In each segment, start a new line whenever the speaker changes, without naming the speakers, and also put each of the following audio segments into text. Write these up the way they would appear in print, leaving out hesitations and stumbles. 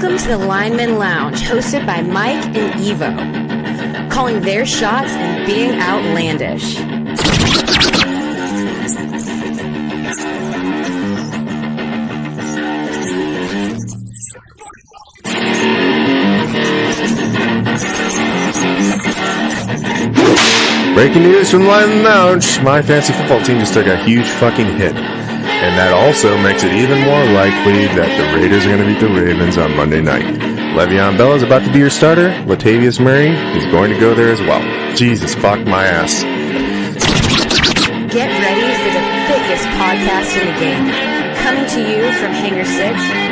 Welcome to the Lineman Lounge, hosted by Mike and Evo, calling their shots and being outlandish.
Breaking news from Lineman Lounge. My fantasy football team just took a huge fucking hit. And that also makes it even more likely that the Raiders are going to beat the Ravens on Monday night. Le'Veon Bell is about to be your starter. Latavius Murray is going to go there as well. Jesus, fuck my ass.
Get ready for the thickest podcast in the game. Coming to you from Hangar 6,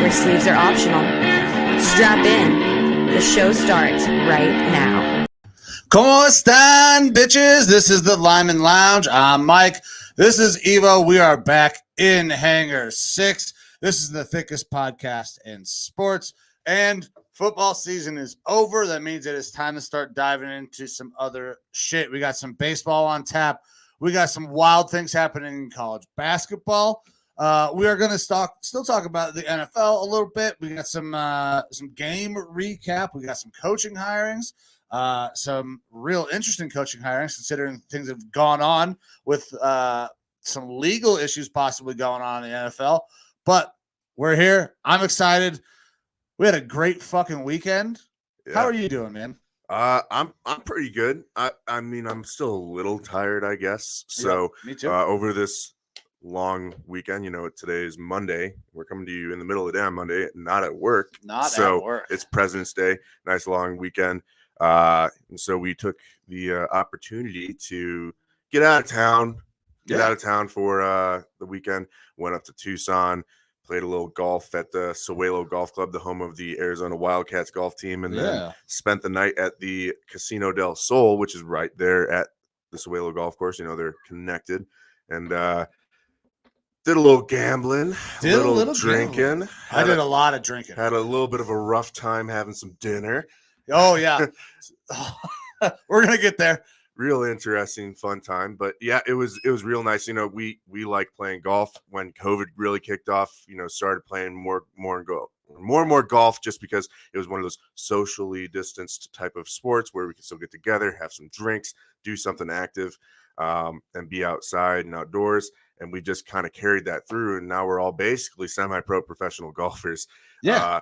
where sleeves are optional. Strap in. The show starts right now.
¿Cómo están, bitches? This is the Lineman Lounge. I'm Mike. This is Evo. We are back in Hangar 6. This is the thickest podcast in sports. And football season is over. That means it is time to start diving into some other shit. We got some baseball on tap. We got some wild things happening in college basketball. We are going to still talk about the NFL a little bit. We got some game recap. We got some coaching hirings. Some real interesting coaching hirings, considering things have gone on with some legal issues possibly going on in the NFL. But we're here. I'm excited. We had a great fucking weekend. Yeah. How are you doing, man?
I'm pretty good. I mean, I'm still a little tired, I guess. So
me too.
Over this long weekend, today is Monday. We're coming to you in the middle of the damn Monday, not at work. It's President's Day. Nice long weekend. And so we took the opportunity to get out of town for the weekend. Went up to Tucson, played a little golf at the Suelo Golf Club, the home of the Arizona Wildcats golf team, and then spent the night at the Casino del Sol, which is right there at the Suelo Golf Course. They're connected, and did a little gambling, a little drinking.
I did a lot of drinking.
Had a little bit of a rough time having some dinner.
Oh, yeah. We're going to get there.
Real interesting, fun time. But, yeah, it was real nice. We like playing golf. When COVID really kicked off, started playing more and more golf, just because it was one of those socially distanced type of sports where we can still get together, have some drinks, do something active, and be outside and outdoors. And we just kind of carried that through. And now we're all basically semi-pro professional golfers.
Yeah.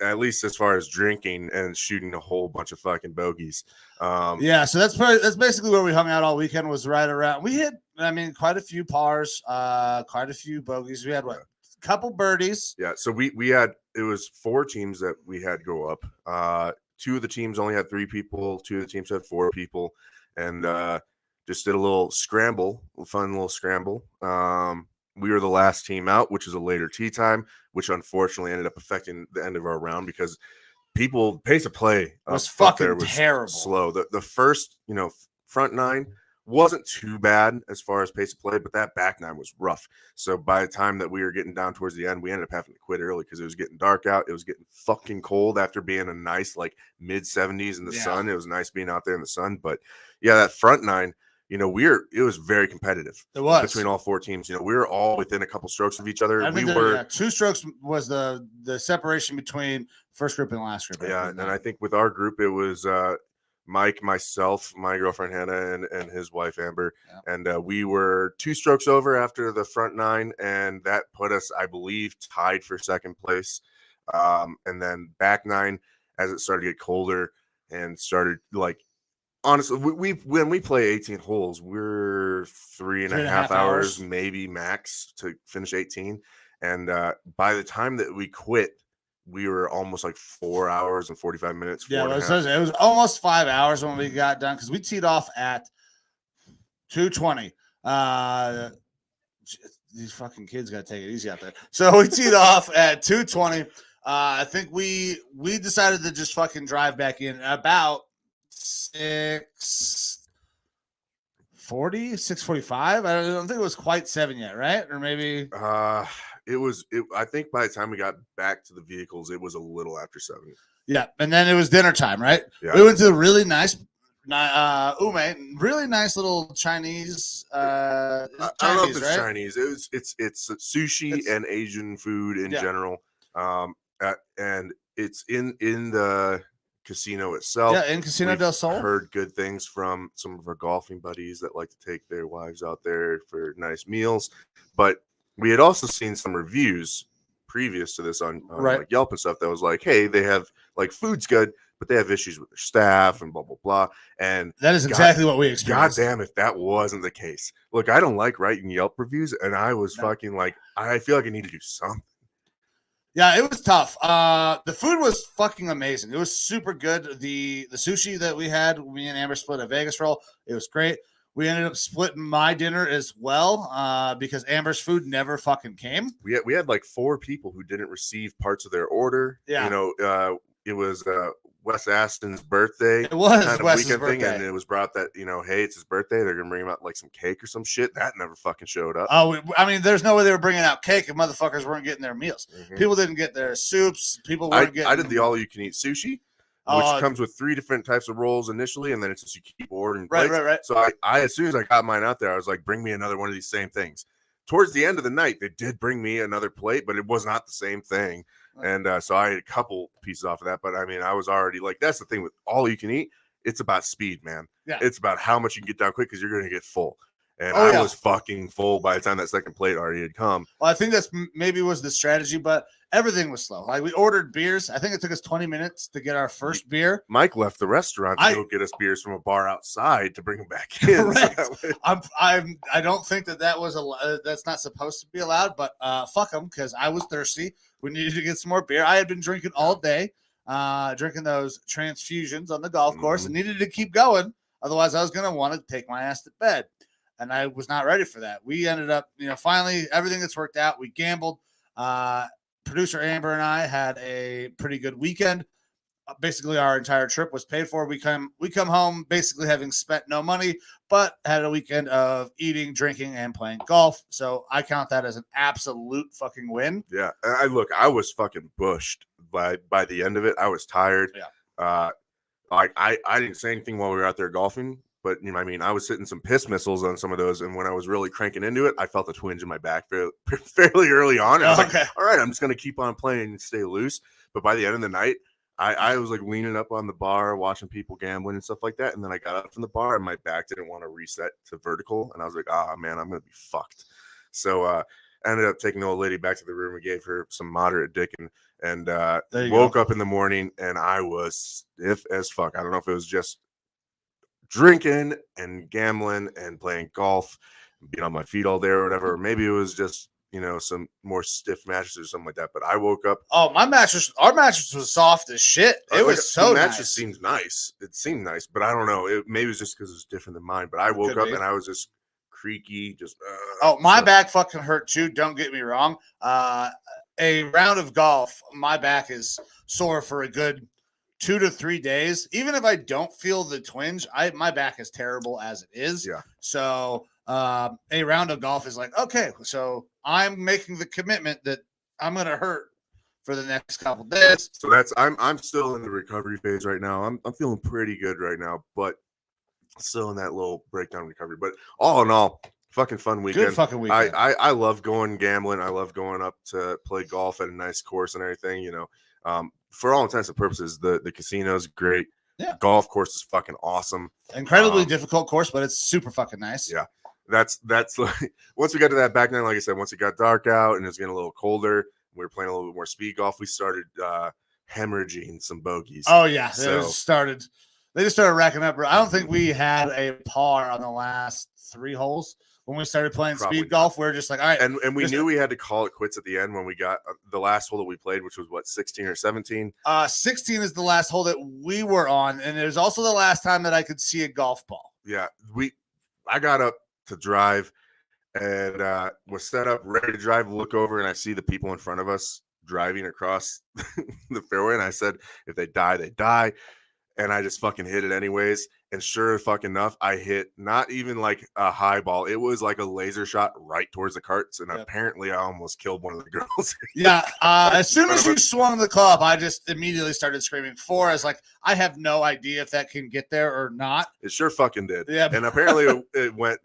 At least as far as drinking and shooting a whole bunch of fucking bogeys.
So that's basically where we hung out all weekend, was right around. We hit, quite a few pars, quite a few bogeys. We had a couple birdies.
Yeah. So we had, it was 4 teams that we had go up. 2 of the teams only had 3 people. 2 of the teams had 4 people, and just did a little fun little scramble. We were the last team out, which is a later tee time, which unfortunately ended up affecting the end of our round because pace of play
was fucking terrible.
Slow. The first, front 9 wasn't too bad as far as pace of play, but that back 9 was rough. So by the time that we were getting down towards the end, we ended up having to quit early because it was getting dark out. It was getting fucking cold after being a nice mid 70s in the sun. It was nice being out there in the sun, but yeah, that front 9. It was very competitive.
It was
between all 4 teams. We were all within a couple strokes of each other.
We were 2 strokes was the separation between first group and last group.
Yeah, and I think with our group it was Mike, myself, my girlfriend Hannah, and his wife Amber, and we were 2 strokes over after the front 9, and that put us, I believe, tied for second place. And then back 9, as it started to get colder and started honestly, when we play 18 holes, we're 3.5 hours maybe max to finish 18. And by the time that we quit, we were almost 4 hours and 45 minutes.
Yeah, it was almost 5 hours when we got done because we teed off at 2:20. These fucking kids got to take it easy out there. So we teed off at 2:20. I think we decided to just fucking drive back in about 6:45. I don't think it was quite 7 yet, right? Or maybe
it was. I think by the time we got back to the vehicles, it was a little after 7.
Yeah, and then it was dinner time, right?
Yeah.
We went to a really nice, really nice little Chinese.
I don't know if it's Chinese. It's sushi and Asian food in general. And it's in the casino itself.
Yeah, in Casino del Sol.
Heard good things from some of our golfing buddies that like to take their wives out there for nice meals. But we had also seen some reviews previous to this on like Yelp and stuff that was like, hey, they have like food's good, but they have issues with their staff and blah, blah, blah. And
that is exactly what we experienced.
God damn if that wasn't the case. Look, I don't like writing Yelp reviews, and I was fucking like, I feel like I need to do something.
Yeah, it was tough. The food was fucking amazing. It was super good. The sushi that we had, me and Amber split a Vegas roll. It was great. We ended up splitting my dinner as well because Amber's food never fucking came.
We had like 4 people who didn't receive parts of their order.
Yeah.
You know, it was Wes Aston's birthday.
It was
kind of
Wes's
weekend
birthday.
Thing, and it was brought that, you know, hey, it's his birthday. They're gonna bring him out like some cake or some shit. That never fucking showed up.
Oh, I mean, there's no way they were bringing out cake and motherfuckers weren't getting their meals. Mm-hmm. People didn't get their soups. People weren't getting.
I did the all-you-can-eat sushi, which comes with 3 different types of rolls initially, and then it's just you keep ordering plates.
Right.
So I as soon as I got mine out there, I was like, bring me another one of these same things. Towards the end of the night, they did bring me another plate, but it was not the same thing. And so I had a couple pieces off of that. But I mean, I was already like, that's the thing with all you can eat. It's about speed, man.
Yeah.
It's about how much you can get down quick because you're going to get full. And I was fucking full by the time that second plate already had come.
Well, I think that's maybe was the strategy, but everything was slow. Like we ordered beers. I think it took us 20 minutes to get our first beer.
Mike left the restaurant to go get us beers from a bar outside to bring them back in.
So I don't think that was that's not supposed to be allowed, but fuck them because I was thirsty. We needed to get some more beer. I had been drinking all day, drinking those transfusions on the golf course and needed to keep going. Otherwise, I was going to want to take my ass to bed. And I was not ready for that. We ended up, finally, everything that's worked out. We gambled. Producer Amber and I had a pretty good weekend. Basically, our entire trip was paid for. We come home basically having spent no money, but had a weekend of eating, drinking, and playing golf. So I count that as an absolute fucking win.
Yeah. I was fucking bushed by the end of it. I was tired.
Yeah.
I didn't say anything while we were out there golfing. But, I was hitting some piss missiles on some of those. And when I was really cranking into it, I felt a twinge in my back fairly early on. I was like, all right, I'm just going to keep on playing and stay loose. But by the end of the night, I was like leaning up on the bar, watching people gambling and stuff like that. And then I got up from the bar and my back didn't want to reset to vertical. And I was like, man, I'm going to be fucked. So I ended up taking the old lady back to the room and gave her some moderate dicking. And woke up in the morning and I was stiff as fuck. I don't know if it was just drinking and gambling and playing golf, being on my feet all day or whatever. Or maybe it was just, some more stiff mattresses or something like that. But I woke up.
Oh, our mattress was soft as shit. It was so
nice. The mattress seemed nice. It seemed nice, but I don't know. Maybe it was just because it was different than mine. But I woke up and I was just creaky. My
back fucking hurt too. Don't get me wrong. A round of golf, my back is sore for a good 2 to 3 days. Even if I don't feel the twinge, my back is terrible as it is.
Yeah.
So a round of golf is like, okay, so I'm making the commitment that I'm going to hurt for the next couple days.
So I'm still in the recovery phase right now. I'm feeling pretty good right now, but still in that little breakdown recovery. But all in all, fucking fun weekend.
Good fucking weekend.
I love going gambling. I love going up to play golf at a nice course and everything, for all intents and purposes, the casino's great.
Yeah.
Golf course is fucking awesome.
Incredibly difficult course, but it's super fucking nice.
Yeah. That's like once we got to that back nine, like I said, once it got dark out and it was getting a little colder, we were playing a little bit more speed golf. We started hemorrhaging some bogeys.
Oh yeah. They just started racking up. I don't think we had a par on the last 3 holes. When we started playing speed golf, we were just like, all right.
And we knew we had to call it quits at the end when we got the last hole that we played, which was 16 or 17?
16 is the last hole that we were on. And it was also the last time that I could see a golf ball.
Yeah. I got up to drive and was set up, ready to drive, look over, and I see the people in front of us driving across the fairway. And I said, if they die, they die. And I just fucking hit it anyways. And sure fucking enough, I hit not even like a high ball. It was like a laser shot right towards the carts. And apparently I almost killed one of the girls.
Yeah. As soon as you swung the club, I just immediately started screaming Flores. Like, I have no idea if that can get there or not.
It sure fucking did.
Yeah.
And apparently it went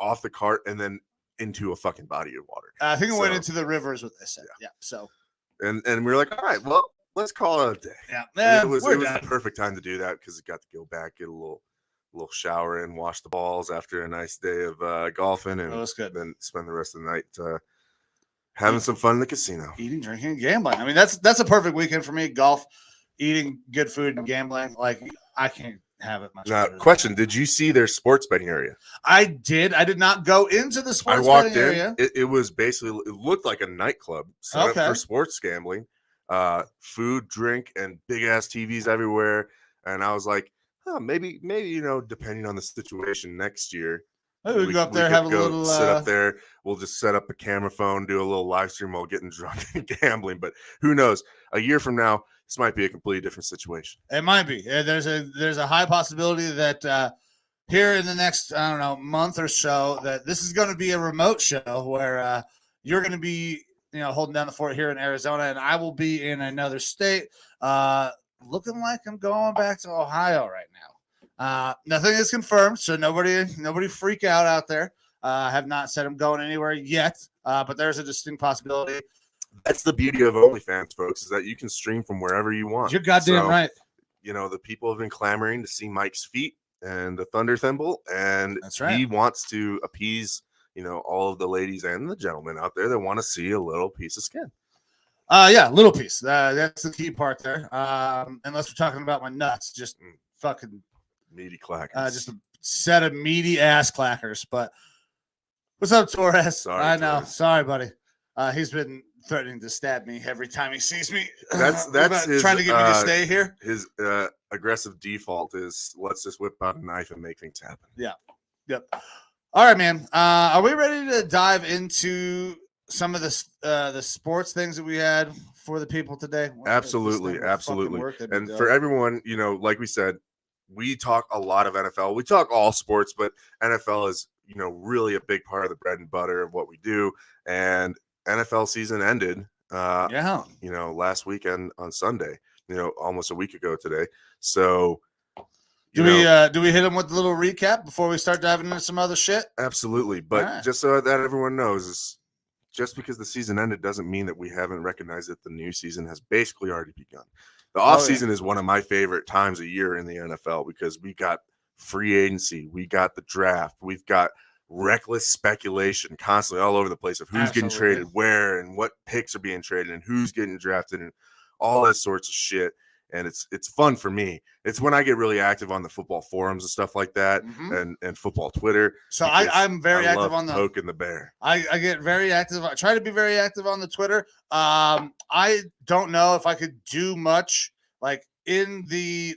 off the cart and then into a fucking body of water.
I think it went into the river is what they said. Yeah. So.
And we were like, all right, well, let's call it a day.
Yeah,
it was the perfect time to do that because it got to go back, get a little shower in, wash the balls after a nice day of golfing, and then spend the rest of the night having some fun in the casino,
eating, drinking, and gambling. I mean, that's a perfect weekend for me. Golf, eating good food, and gambling. Like, I can't have it much.
Now, question: did you see their sports betting area?
I did. I did not go into the sports betting area.
It was basically, it looked like a nightclub set up for sports gambling, food, drink, and big ass TVs everywhere. And I was like, maybe depending on the situation next year,
we go up there, have a little
sit up there. We'll just set up a camera phone, do a little live stream while getting drunk and gambling. But who knows? A year from now, this might be a completely different situation.
It might be. There's a high possibility that here in the next, I don't know, month or so, that this is going to be a remote show where you're going to be, holding down the fort here in Arizona, and I will be in another state. Looking like I'm going back to Ohio right now. Nothing is confirmed, so nobody freak out there. Have not said I'm going anywhere yet, but there's a distinct possibility.
That's the beauty of OnlyFans, folks, is that you can stream from wherever you want.
You're goddamn right.
The people have been clamoring to see Mike's feet and the thunder thimble, and
that's right.
He wants to appease, all of the ladies and the gentlemen out there that want to see a little piece of skin.
Yeah, little piece. That's the key part there. Unless we're talking about my nuts, just fucking
meaty clackers.
Just a set of meaty ass clackers. But what's up, Torres?
Sorry,
I know.
Torres.
Sorry, buddy. He's been threatening to stab me every time he sees me.
That's his,
trying to get me to stay here.
His aggressive default is let's just whip out a knife and make things happen.
Yeah. Yep. All right, man. Are we ready to dive into some of the sports things that we had for the people today?
Absolutely. And for everyone, like we said, we talk a lot of NFL. We talk all sports, but NFL is, really a big part of the bread and butter of what we do. And NFL season ended, last weekend on Sunday, almost a week ago today. So
do we hit them with a little recap before we start diving into some other shit?
Absolutely. But just so that everyone knows, is just because the season ended doesn't mean that we haven't recognized that the new season has basically already begun. The offseason is one of my favorite times a year in the NFL because we got free agency, we got the draft, we've got reckless speculation constantly all over the place of who's getting traded where and what picks are being traded and who's getting drafted and all that sorts of shit. And it's fun for me. It's when I get really active on the football forums and stuff like that, and football Twitter.
So I'm very active on the
poking the bear.
I get very active. I try to be very active on the Twitter. I don't know if I could do much like in the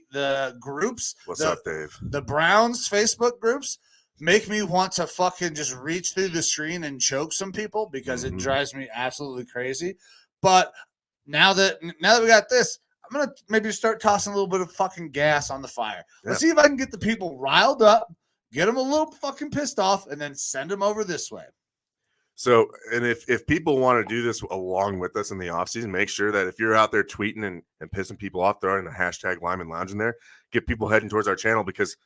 groups.
What's up, Dave?
The Browns Facebook groups make me want to fucking just reach through the screen and choke some people because it drives me absolutely crazy. But now that we got this, I'm going to maybe start tossing a little bit of fucking gas on the fire. Let's see if I can get the people riled up, get them a little fucking pissed off, and then send them over this way.
So, and if people want to do this along with us in the offseason, make sure that if you're out there tweeting and pissing people off, throwing a hashtag Lineman Lounge in there, get people heading towards our channel because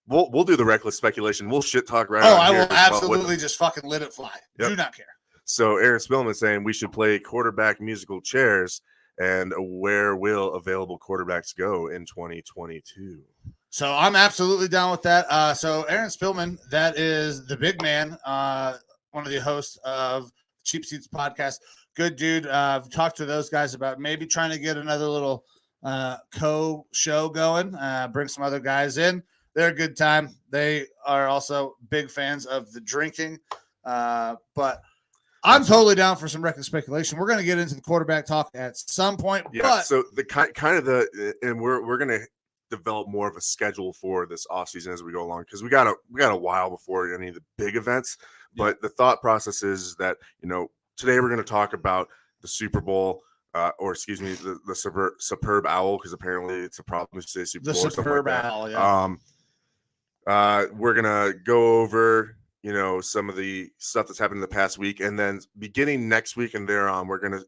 we'll do the reckless speculation. We'll shit talk right
I will absolutely just fucking let it fly. Yep. Do not care.
So Aaron Spillman saying we should play quarterback musical chairs. And where will available quarterbacks go in 2022?
So I'm absolutely down with that. So Aaron Spillman, that is the big man, one of the hosts of Cheap Seats podcast. Good dude. I've talked to those guys about maybe trying to get another little co-show going, bring some other guys in. They're a good time. They are also big fans of the drinking, but I'm totally down for some reckless speculation. We're going to get into the quarterback talk at some point.
Yeah.
But
so we're going to develop more of a schedule for this offseason as we go along because we got a while before any of the big events. But the thought process is that today we're going to talk about the Super Bowl, the Superb Owl because apparently it's a problem to say Super Bowl.
The Superb Owl.
Yeah. We're gonna go over some of the stuff that's happened in the past week, and then beginning next week and thereon, we're gonna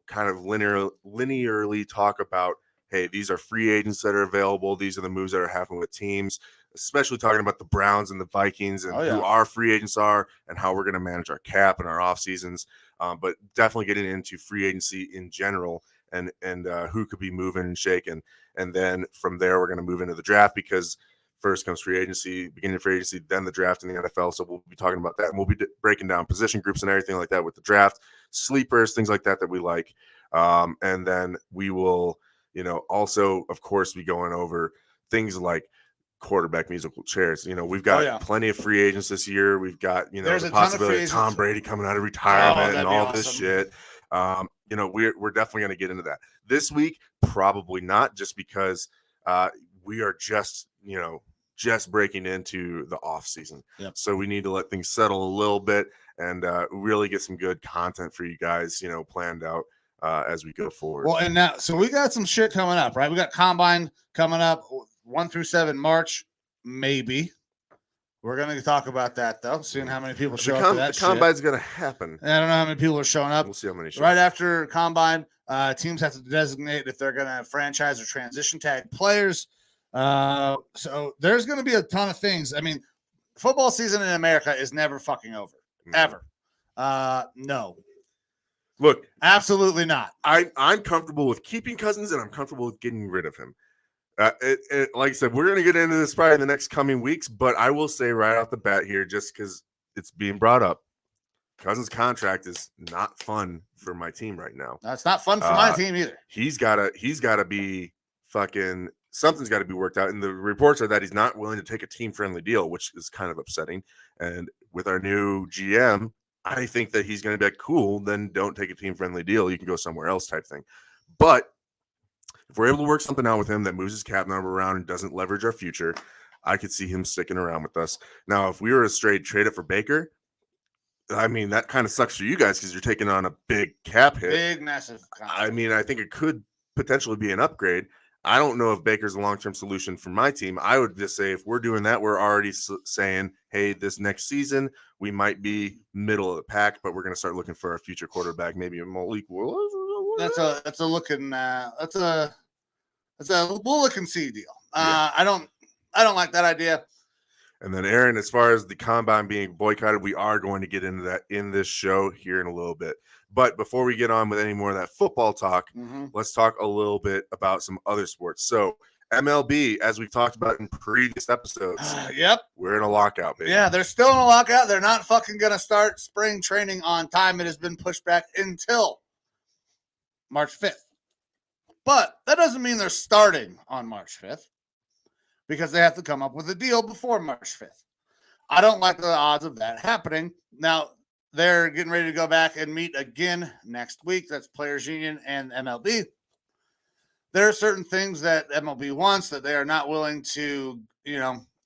kind of linearly talk about, hey, these are free agents that are available. These are the moves that are happening with teams, especially talking about the Browns and the Vikings and who our free agents are and how we're going to manage our cap and our off seasons. But definitely getting into free agency in general and who could be moving and shaking. And then from there, we're going to move into the draft, because first comes free agency, beginning of free agency, then the draft in the NFL. So we'll be talking about that. And we'll be breaking down position groups and everything like that with the draft, sleepers, things like that we like. And then we will, also, of course, be going over things like quarterback musical chairs. We've got plenty of free agents this year. We've got, the possibility of Tom Brady coming out of retirement and all this shit. We're definitely going to get into that this week. Probably not, just because we are just breaking into the off season. Yep. So we need to let things settle a little bit and really get some good content for you guys, planned out as we go forward.
Well, and now, so we got some shit coming up, right? We got Combine coming up 1 through 7 March, maybe. We're going to talk about that, though, seeing how many people show up to that
shit. The Combine's going to happen.
And I don't know how many people are showing up.
We'll see how many show
Right after Combine, teams have to designate if they're going to franchise or transition tag players. So there's going to be a ton of things. I mean, football season in America is never fucking over, ever. No.
Look,
absolutely not.
I'm comfortable with keeping Cousins, and I'm comfortable with getting rid of him. Like I said, we're going to get into this probably in the next coming weeks, but I will say right off the bat here, just because it's being brought up, Cousins' contract is not fun for my team right now.
That's not fun for my team either.
He's gotta be fucking, something's got to be worked out. And the reports are that he's not willing to take a team-friendly deal, which is kind of upsetting. And with our new GM, I think that he's going to be like, cool, then don't take a team-friendly deal. You can go somewhere else type thing. But if we're able to work something out with him that moves his cap number around and doesn't leverage our future, I could see him sticking around with us. Now, if we were to straight trade it for Baker, I mean, that kind of sucks for you guys because you're taking on a big cap hit.
Big, massive contract.
I mean, I think it could potentially be an upgrade. I don't know if Baker's a long-term solution for my team. I would just say if we're doing that, we're already saying, hey, this next season, we might be middle of the pack, but we're going to start looking for a future quarterback, maybe a Malik Willis.
That's a look we'll look and see deal. I don't like that idea.
And then Aaron, as far as the Combine being boycotted, we are going to get into that in this show here in a little bit. But before we get on with any more of that football talk, let's talk a little bit about some other sports. So MLB, as we've talked about in previous episodes, we're in a lockout, baby.
Yeah, they're still in a lockout. They're not fucking going to start spring training on time. It has been pushed back until March 5th. But that doesn't mean they're starting on March 5th because they have to come up with a deal before March 5th. I don't like the odds of that happening. Now, they're getting ready to go back and meet again next week. That's Players Union and MLB. There are certain things that MLB wants that they are not willing to,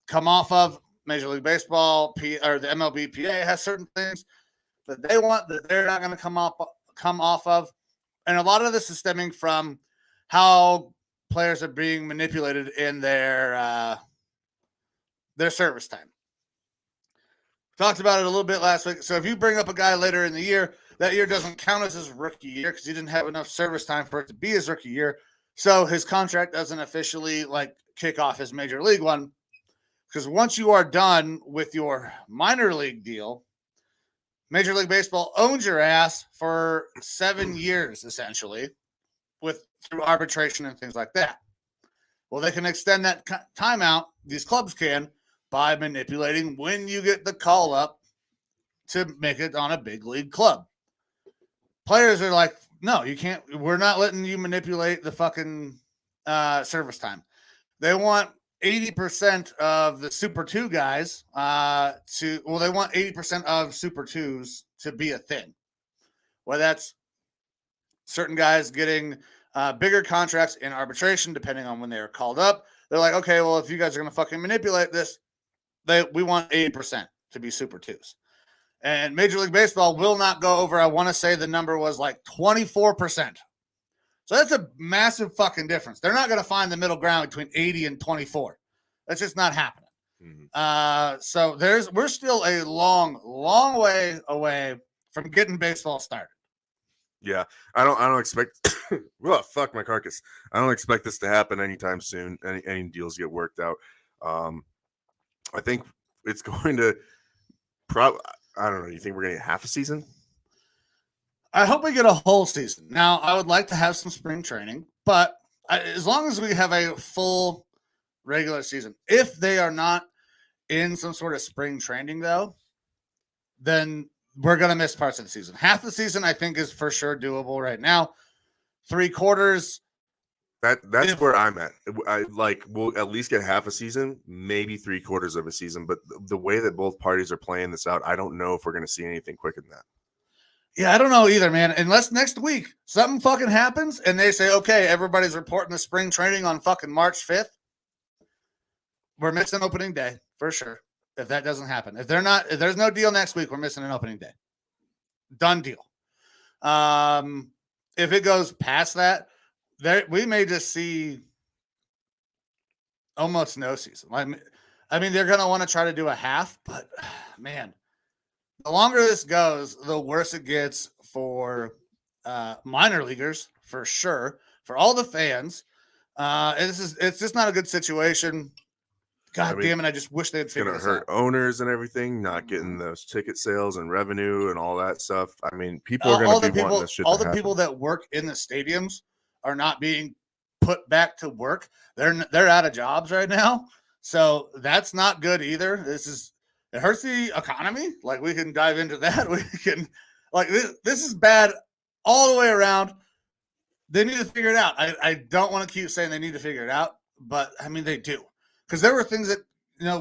come off of. Major League Baseball or the MLB PA has certain things that they want that they're not going to come off of. And a lot of this is stemming from how players are being manipulated in their service time. Talked about it a little bit last week. So if you bring up a guy later in the year, that year doesn't count as his rookie year because he didn't have enough service time for it to be his rookie year. So his contract doesn't officially kick off his major league one. Because once you are done with your minor league deal, Major League Baseball owns your ass for 7 years, essentially, through arbitration and things like that. Well, they can extend that timeout, these clubs can, by manipulating when you get the call up to make it on a big league club. Players are like, no, you can't. We're not letting you manipulate the fucking service time. They want 80% of the Super 2 guys they want 80% of Super 2s to be a thing. Well, that's certain guys getting bigger contracts in arbitration, depending on when they are called up. They're like, okay, well, if you guys are going to fucking manipulate this, we want 80% to be Super 2s. And Major League Baseball will not go over, I want to say the number was 24%. So that's a massive fucking difference. They're not going to find the middle ground between 80 and 24. That's just not happening. So we're still a long, long way away from getting baseball started.
Yeah, I don't expect. Well, fuck my carcass. I don't expect this to happen anytime soon. Any deals get worked out. I think it's going to. I don't know. You think we're going to get half a season?
I hope we get a whole season. Now, I would like to have some spring training, but as long as we have a full regular season, if they are not in some sort of spring training, though, then we're going to miss parts of the season. Half the season, I think, is for sure doable right now. 3 quarters.
That's where I'm at. We'll at least get half a season, maybe 3 quarters of a season. But the way that both parties are playing this out, I don't know if we're going to see anything quicker than that.
Yeah, I don't know either, man. Unless next week something fucking happens and they say, okay, everybody's reporting the spring training on fucking March 5th. We're missing opening day for sure. If that doesn't happen, if there's no deal next week, we're missing an opening day. Done deal. If it goes past that, we may just see almost no season. I mean, they're going to want to try to do a half, but man, the longer this goes, the worse it gets for minor leaguers, for sure, for all the fans. It's just not a good situation. God damn it, I just wish they'd figure this out. It's going to
hurt owners and everything, not getting those ticket sales and revenue and all that stuff. I mean, people are going to be wanting this shit to happen.
All the people that work in the stadiums are not being put back to work. They're out of jobs right now. So that's not good either. It hurts the economy. Like, we can dive into that. We can, like, this is bad all the way around. They need to figure it out. I don't want to keep saying they need to figure it out, but I mean, they do. Because there were things that,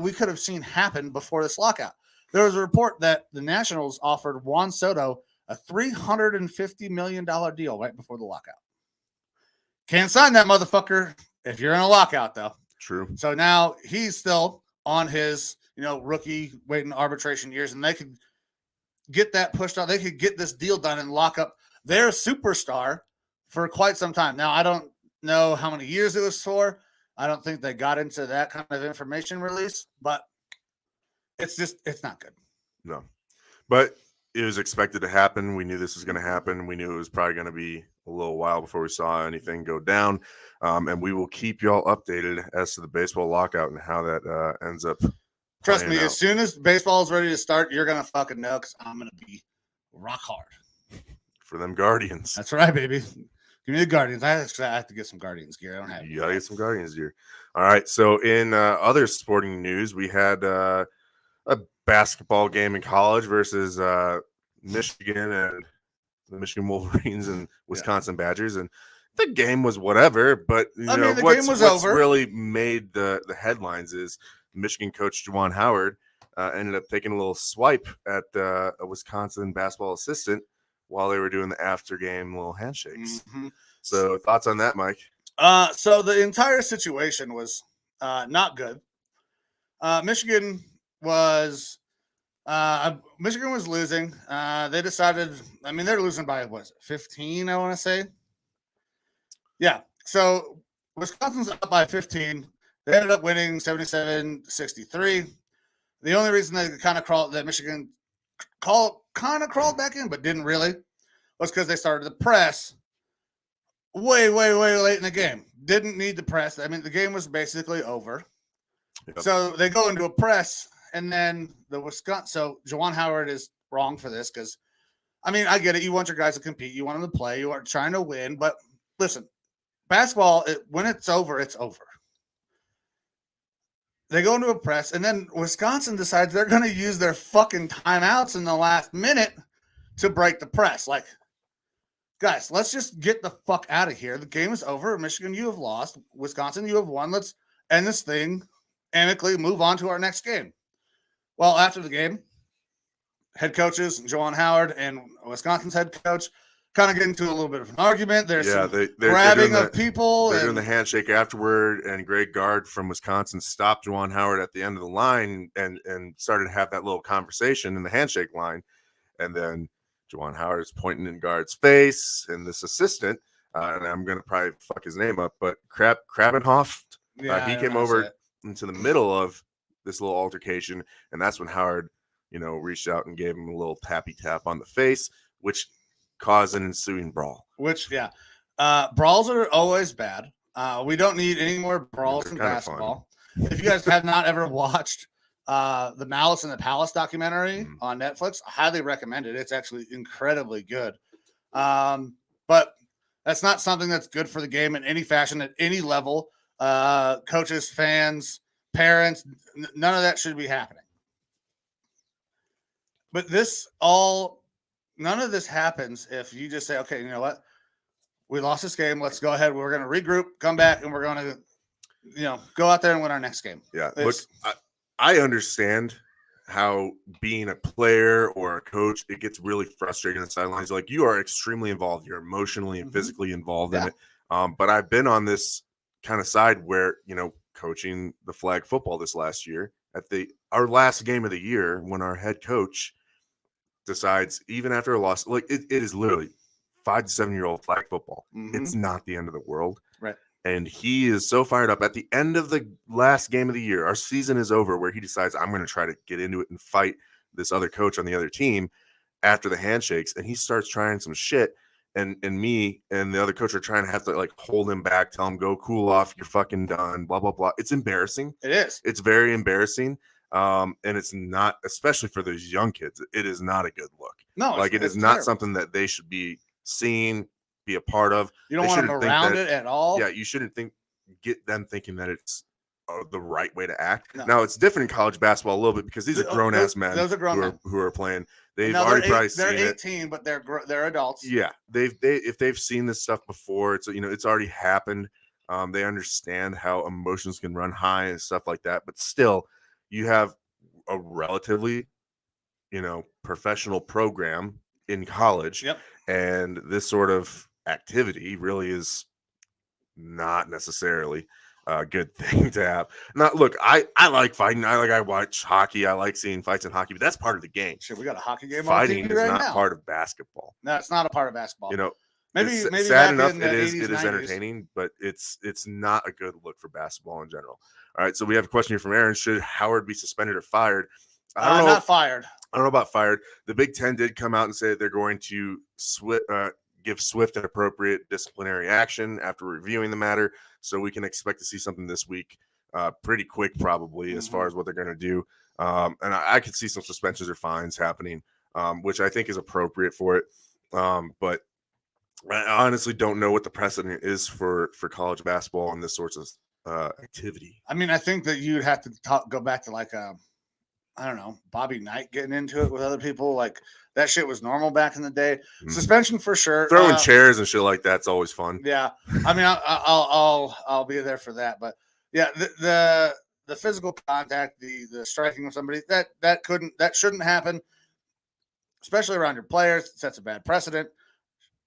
we could have seen happen before this lockout. There was a report that the Nationals offered Juan Soto a $350 million deal right before the lockout. Can't sign that motherfucker if you're in a lockout, though.
True.
So now he's still on his, rookie waiting arbitration years, and they could get that pushed out. They could get this deal done and lock up their superstar for quite some time. Now, I don't know how many years it was for. I don't think they got into that kind of information release, but it's not good.
No, but it was expected to happen. We knew this was going to happen. We knew it was probably going to be a little while before we saw anything go down. And we will keep y'all updated as to the baseball lockout and how that ends up.
Trust me, as soon as baseball is ready to start, you're going to fucking know, because I'm going to be rock hard.
For them Guardians.
That's right, baby. Give me the Guardians. I have to get some Guardians gear. I don't have it.
You got to get some Guardians gear. All right. So in other sporting news, we had a basketball game in college versus Michigan and the Michigan Wolverines and Wisconsin Badgers. And the game was whatever, but what's really made the headlines is Michigan coach Juwan Howard ended up taking a little swipe at a Wisconsin basketball assistant while they were doing the after game little handshakes. Mm-hmm. So thoughts on that, Mike?
So the entire situation was not good. Michigan was losing. They decided, they're losing by 15, I want to say. Yeah. So Wisconsin's up by 15. They ended up winning 77-63. The only reason that Michigan kind of crawled back in, but didn't really, was because they started the press way, way, way late in the game. Didn't need the press. The game was basically over. Yep. So they go into a press, and then so Juwan Howard is wrong for this because, I get it. You want your guys to compete. You want them to play. You are trying to win. But listen, basketball, when it's over, it's over. They go into a press, and then Wisconsin decides they're going to use their fucking timeouts in the last minute to break the press. Like, guys, let's just get the fuck out of here. The game is over. Michigan, you have lost. Wisconsin, you have won. Let's end this thing amicably, move on to our next game. Well, after the game, head coaches, Juwan Howard and Wisconsin's head coach, kind of get into a little bit of an argument. There's they're grabbing of people.
They're doing the handshake afterward, and Greg Gard from Wisconsin stopped Juwan Howard at the end of the line and started to have that little conversation in the handshake line. And then Juwan Howard is pointing in Gard's face, and this assistant, and I'm going to probably fuck his name up, but Krabenhoff, he came over into the middle of this little altercation, and that's when Howard, reached out and gave him a little tappy tap on the face, which caused an ensuing brawl.
Brawls are always bad. We don't need any more brawls in basketball. If you guys have not ever watched the Malice in the Palace documentary on Netflix, I highly recommend it. It's actually incredibly good. But that's not something that's good for the game in any fashion at any level. Coaches, fans, parents, none of that should be happening. But none of this happens if you just say, okay, you know what? We lost this game. Let's go ahead. We're going to regroup, come back, and we're going to, go out there and win our next game.
Yeah. Look, I understand how being a player or a coach, it gets really frustrating on the sidelines. Like, you are extremely involved. You're emotionally and physically involved in it. But I've been on this kind of side where, coaching the flag football this last year at our last game of the year, when our head coach decides, even after a loss, like it is literally 5 to 7-year-old flag football. It's not the end of the world.
Right.
And he is so fired up at the end of the last game of the year. Our season is over, where he decides, I'm going to try to get into it and fight this other coach on the other team after the handshakes. And he starts trying some shit. And me and the other coach are trying to have to like hold him back, tell him, go cool off. You're fucking done, blah, blah, blah. It's embarrassing.
It is.
It's very embarrassing. And it's not, especially for those young kids, it is not a good look.
No,
like it is not terrible. Something that they should be seeing, be a part of.
You don't want them around it at all.
Yeah, you shouldn't get them thinking that it's the right way to act. No. Now, it's different in college basketball a little bit because these are grown-ass men who are playing. They've already probably seen it.
They're 18, but they're adults.
Yeah, if they've seen this stuff before, it's it's already happened. They understand how emotions can run high and stuff like that. But still, you have a relatively, professional program in college.
Yep.
And this sort of activity really is not necessarily a good thing to have. Look, I like fighting. I watch hockey. I like seeing fights in hockey, but that's part of the game.
Shit, we got a hockey game
fighting
on TV right now.
Is not part of basketball.
No, it's not a part of basketball. Maybe
sad enough
it
is
80s,
entertaining, but it's not a good look for basketball in general. All right, so we have a question here from Aaron. Should Howard be suspended or fired? I don't know.
Not fired.
I don't know about fired. The Big Ten did come out and say that they're going to give swift and appropriate disciplinary action after reviewing the matter. So we can expect to see something this week, pretty quick probably, as far as what they're going to do. And I could see some suspensions or fines happening, which I think is appropriate for it. But I honestly don't know what the precedent is for college basketball on this sort of activity.
I mean, I think that you'd have to go back to like I don't know, Bobby Knight getting into it with other people. Like, that shit was normal back in the day. Suspension for sure.
Throwing chairs and shit like that's always fun.
Yeah, I mean, I'll be there for that. But yeah, the physical contact, the striking of somebody, that shouldn't happen, especially around your players. It sets a bad precedent.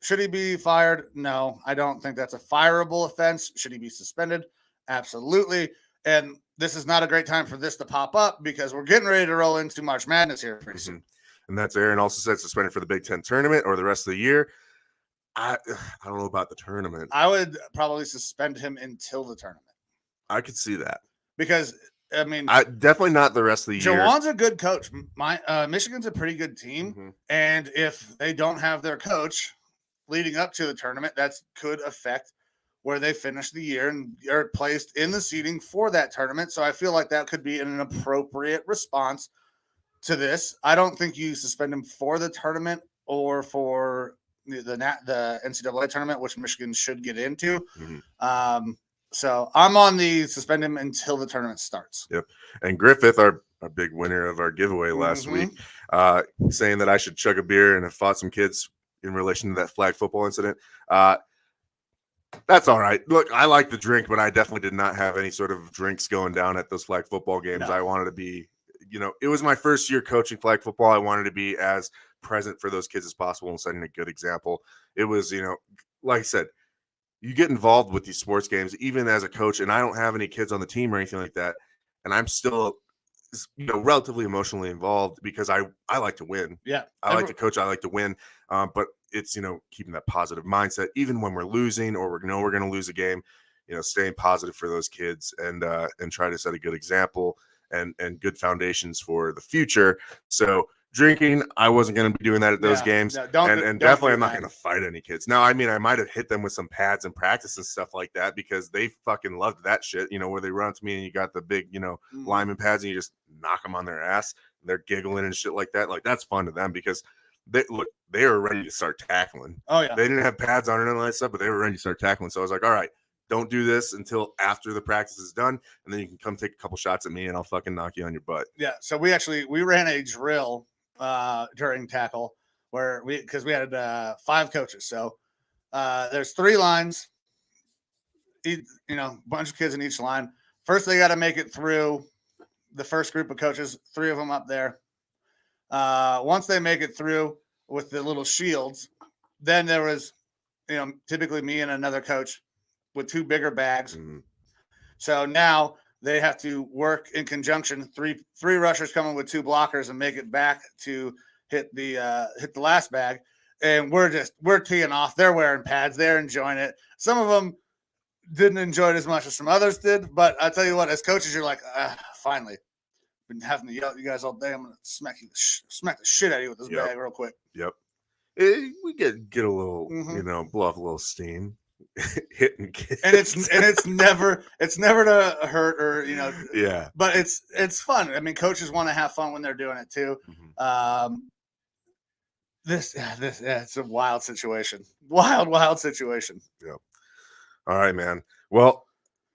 Should he be fired? No, I don't think that's a fireable offense. Should he be suspended? Absolutely. And this is not a great time for this to pop up because we're getting ready to roll into March Madness here pretty soon.
And that's Aaron also said suspended for the Big Ten tournament or the rest of the year. I don't know about the tournament.
I would probably suspend him until the tournament.
I could see that.
Because, I mean,
definitely not the rest of the year.
Jawan's a good coach. Michigan's a pretty good team. And if they don't have their coach leading up to the tournament, that could affect where they finish the year and are placed in the seeding for that tournament. So I feel like that could be an appropriate response to this. I don't think you suspend him for the tournament or for the NCAA tournament, which Michigan should get into. So I'm on the suspend him until the tournament starts.
Yep. And Griffith, our big winner of our giveaway last week, saying that I should chug a beer and have fought some kids in relation to that flag football incident. That's all right. Look, I like the drink, but I definitely did not have any sort of drinks going down at those flag football games. No. I wanted to be, it was my first year coaching flag football. I wanted to be as present for those kids as possible and setting a good example. It was, like I said, you get involved with these sports games, even as a coach, and I don't have any kids on the team or anything like that. And I'm still, relatively emotionally involved because I like to win.
Yeah.
I like to coach. I like to win. But it's, keeping that positive mindset, even when we're losing or we're going to lose a game, staying positive for those kids and try to set a good example and good foundations for the future. So drinking, I wasn't going to be doing that at those games. No, definitely I'm not going to fight any kids. Now, I mean, I might have hit them with some pads in practice and stuff like that because they fucking loved that shit, where they run to me and you got the big, lineman pads and you just knock them on their ass. They're giggling and shit like that. Like, that's fun to them because they were ready to start tackling.
Oh, yeah.
They didn't have pads on or anything like that stuff, but they were ready to start tackling. So I was like, all right, don't do this until after the practice is done, and then you can come take a couple shots at me, and I'll fucking knock you on your butt.
Yeah, so we ran a drill during tackle because we had 5 coaches. So there's 3 lines, a bunch of kids in each line. First, they got to make it through the first group of coaches, 3 of them up there. Once they make it through with the little shields, then there was, typically me and another coach with 2 bigger bags. Mm-hmm. So now they have to work in conjunction. Three rushers coming with 2 blockers and make it back to hit the last bag. And we're teeing off. They're wearing pads. They're enjoying it. Some of them didn't enjoy it as much as some others did. But I tell you what, as coaches, you're like, finally, been having to yell at you guys all day. I'm gonna smack the shit out of you with this bag real quick.
Yep. We get a little, blow off a little steam. Hit and kiss. And
it's never to hurt or
yeah,
but it's fun. I mean, coaches want to have fun when they're doing it too. Mm-hmm. It's a wild situation. Wild situation.
Yep. All right, man. Well,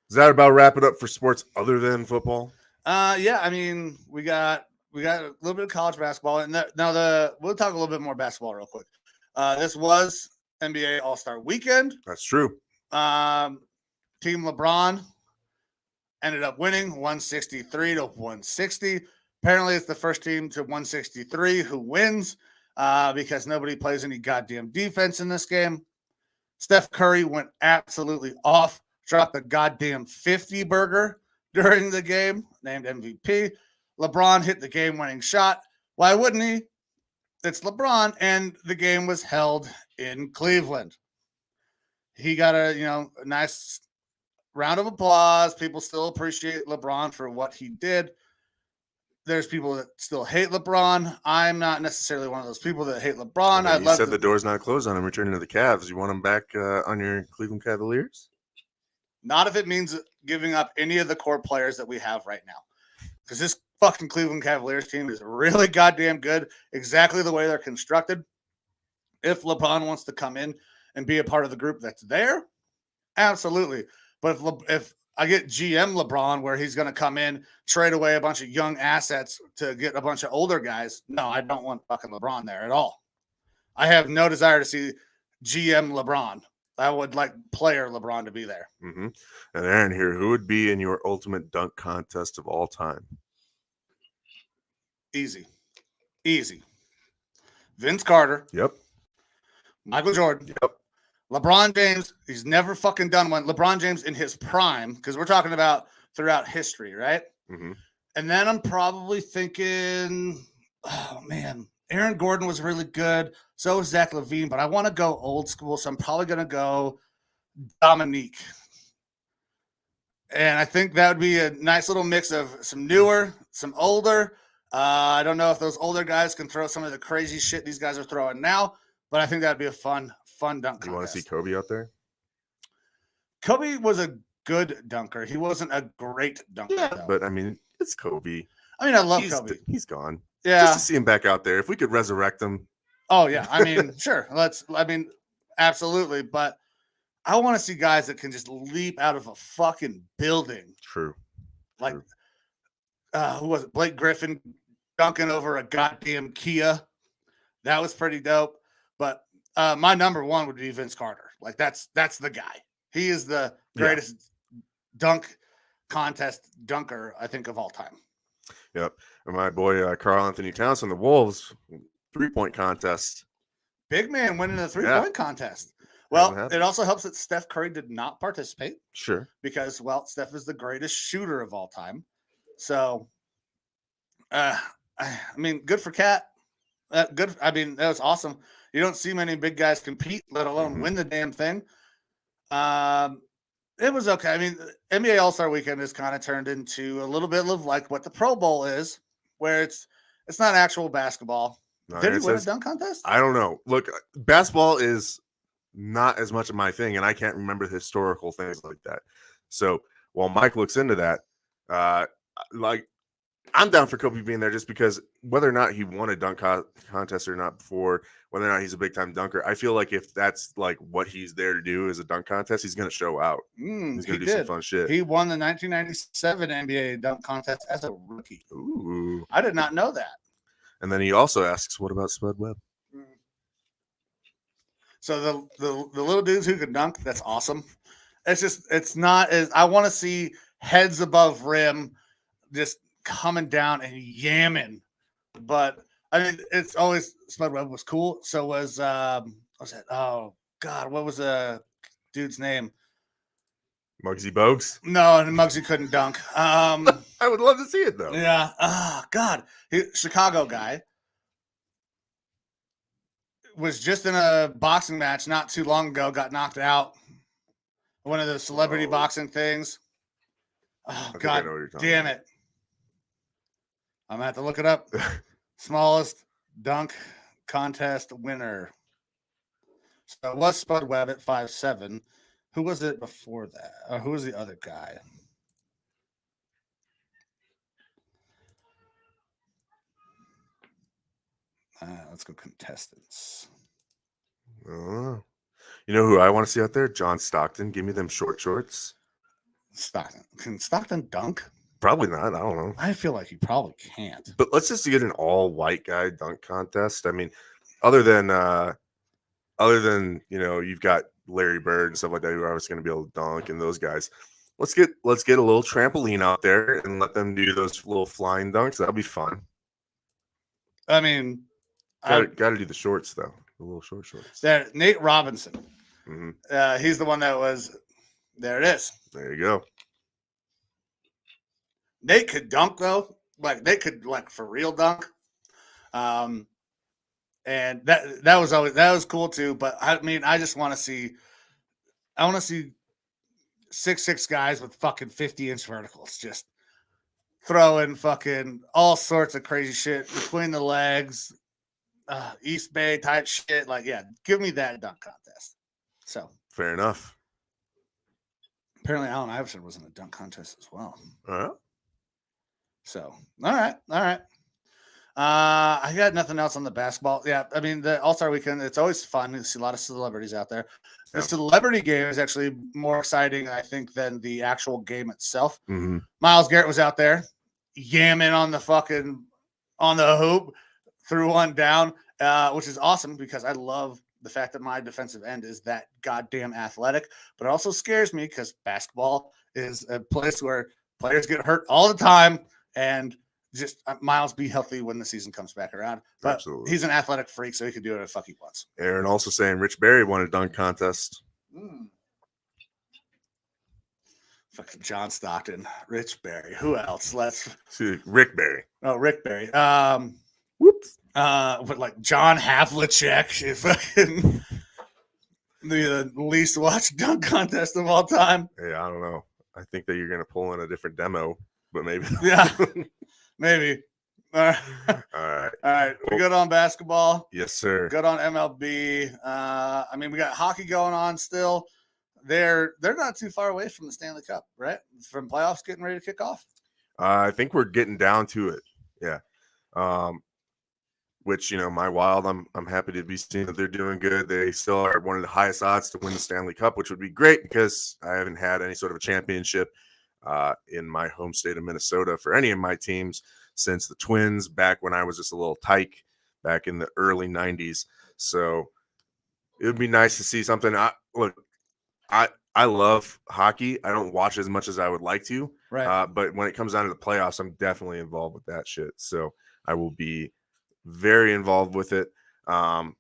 does that about wrap it up for sports other than football?
Yeah, I mean, we got a little bit of college basketball, and we'll talk a little bit more basketball real quick. This was NBA All-Star Weekend.
That's true.
Team LeBron ended up winning 163-160. Apparently, it's the first team to 163 who wins because nobody plays any goddamn defense in this game. Steph Curry went absolutely off, dropped the goddamn 50-burger during the game, named MVP. LeBron hit the game-winning shot. Why wouldn't he? It's LeBron, and the game was held in Cleveland. He got a nice round of applause. People still appreciate LeBron for what he did. There's people that still hate LeBron. I'm not necessarily one of those people that hate LeBron.
Okay, you said the door's not closed on him returning to the Cavs. You want him back on your Cleveland Cavaliers?
Not if it means giving up any of the core players that we have right now. Because this fucking Cleveland Cavaliers team is really goddamn good, exactly the way they're constructed. If LeBron wants to come in and be a part of the group that's there, absolutely. But if I get GM LeBron where he's going to come in, trade away a bunch of young assets to get a bunch of older guys, no, I don't want fucking LeBron there at all. I have no desire to see GM LeBron. I would like player LeBron to be there.
Mm-hmm. And Aaron here, who would be in your ultimate dunk contest of all time?
Easy. Vince Carter.
Yep.
Michael Jordan.
Yep.
LeBron James. He's never fucking done one. LeBron James in his prime, because we're talking about throughout history, right?
Mm-hmm.
And then I'm probably thinking, oh, man, Aaron Gordon was really good. So was Zach LaVine, but I want to go old school, so I'm probably going to go Dominique. And I think that would be a nice little mix of some newer, some older. I don't know if those older guys can throw some of the crazy shit these guys are throwing now, but I think that'd be a fun dunk contest.
You want to see Kobe out there?
Kobe was a good dunker. He wasn't a great dunker.
Yeah,
though.
But I mean, it's Kobe.
I mean, I love Kobe.
He's gone.
Yeah.
Just to see him back out there. If we could resurrect him.
Oh, yeah. I mean, sure. Absolutely. But I want to see guys that can just leap out of a fucking building.
True.
Like, who was it? Blake Griffin dunking over a goddamn Kia. That was pretty dope. But my number one would be Vince Carter. Like, that's the guy. He is the greatest dunk contest dunker, I think, of all time.
Yep. And my boy, Karl Anthony Towns from the Wolves, 3-point contest.
Big man winning the 3-point contest. Well, it also helps that Steph Curry did not participate.
Sure.
Because, well, Steph is the greatest shooter of all time. So, I mean, good for Cat. Good. I mean, that was awesome. You don't see many big guys compete, let alone win the damn thing. It was okay. I mean, NBA All-Star Weekend has kind of turned into a little bit of like what the Pro Bowl is, where it's not actual basketball.
No,
Did he win a dunk contest?
I don't know. Look, basketball is not as much of my thing, and I can't remember historical things like that. So while Mike looks into that, like I'm down for Kobe being there just because whether or not he won a dunk contest or not before, whether or not he's a big time dunker, I feel like if that's like what he's there to do is a dunk contest, he's going to show out. He's going to do some fun shit.
He won the 1997 NBA dunk contest as a rookie.
Ooh.
I did not know that.
And then he also asks, what about Spud Webb?
So the little dudes who can dunk, that's awesome. It's not as I want to see heads above rim just coming down and yamming. But I mean, it's always Spud Webb was cool. So was what's that? Oh God, what was the dude's name?
Muggsy Bogues?
No, Muggsy couldn't dunk.
I would love to see it though.
Yeah. Oh God, Chicago guy. Was just in a boxing match not too long ago, got knocked out. One of the celebrity boxing things. Oh, God damn it. I'm going to have to look it up. Smallest dunk contest winner. So it was Spud Webb at 5'7". Who was it before that? Who was the other guy? Let's go contestants.
You know who I want to see out there? John Stockton. Give me them short shorts.
Stockton. Can Stockton dunk?
Probably not. I don't know.
I feel like he probably can't.
But let's just get an all white guy dunk contest. I mean, other than you've got Larry Bird and stuff like that who are obviously going to be able to dunk and those guys. Let's get a little trampoline out there and let them do those little flying dunks. That'll be fun.
I mean,
got to do the shorts though. The little short shorts.
There, Nate Robinson.
Mm-hmm.
He's the one that was. There it is.
There you go.
Nate could dunk though. Like Nate could for real dunk. And that was cool too. But I mean, I just want to see. I want to see 6'6" guys with fucking 50-inch verticals just throwing fucking all sorts of crazy shit between the legs. East Bay type shit. Like, yeah, give me that dunk contest. So
fair enough.
Apparently Allen Iverson was in a dunk contest as well. So all right. I got nothing else on the basketball. Yeah, I mean the All-Star weekend, it's always fun to see a lot of celebrities out there. The celebrity game is actually more exciting, I think, than the actual game itself.
Mm-hmm.
Myles Garrett was out there yamming on the hoop. Threw one down, which is awesome because I love the fact that my defensive end is that goddamn athletic. But it also scares me because basketball is a place where players get hurt all the time. And just Myles be healthy when the season comes back around. But
absolutely.
He's an athletic freak, so he can do it if fuck he wants.
Aaron also saying Rich Berry won a dunk contest.
Fucking John Stockton, Rich Berry. Who else?
Rick Berry.
Oh, Rick Berry.
Whoops.
But like John Havlicek, fucking the least watched dunk contest of all time.
Hey, I don't know. I think that you're gonna pull in a different demo, but maybe.
Yeah, maybe. All right. We good on basketball?
Yes, sir.
Good on MLB. I mean, we got hockey going on still. They're not too far away from the Stanley Cup, right? From playoffs getting ready to kick off.
I think we're getting down to it. Yeah. Which, my Wild, I'm happy to be seeing that they're doing good. They still are one of the highest odds to win the Stanley Cup, which would be great because I haven't had any sort of a championship in my home state of Minnesota for any of my teams since the Twins back when I was just a little tyke back in the early 90s. So it would be nice to see something. I love hockey. I don't watch as much as I would like to.
Right.
But when it comes down to the playoffs, I'm definitely involved with that shit. So I will be very involved with it. We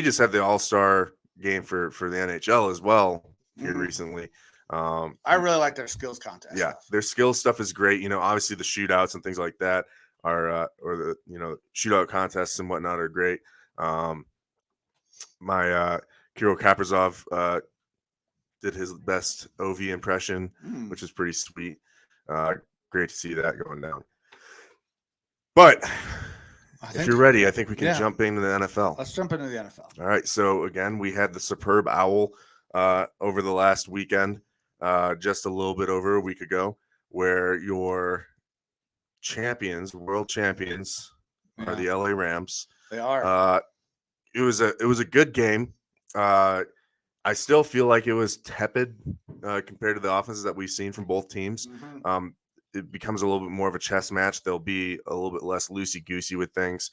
just had the All-Star game for the NHL as well here recently.
I really like their skills contest.
Yeah, their skills stuff is great. Obviously the shootouts and things like that are or the shootout contests and whatnot are great. My Kirill Kaprizov did his best OV impression, which is pretty sweet. Great to see that going down. But if you're ready, I think we can jump into the NFL.
Let's jump into the NFL.
All right. So, again, we had the Superb Owl over the last weekend, just a little bit over a week ago, where your champions, world champions, are the LA Rams.
They are.
It was a good game. I still feel like it was tepid compared to the offenses that we've seen from both teams.
Mm-hmm.
It becomes a little bit more of a chess match. They'll be a little bit less loosey-goosey with things.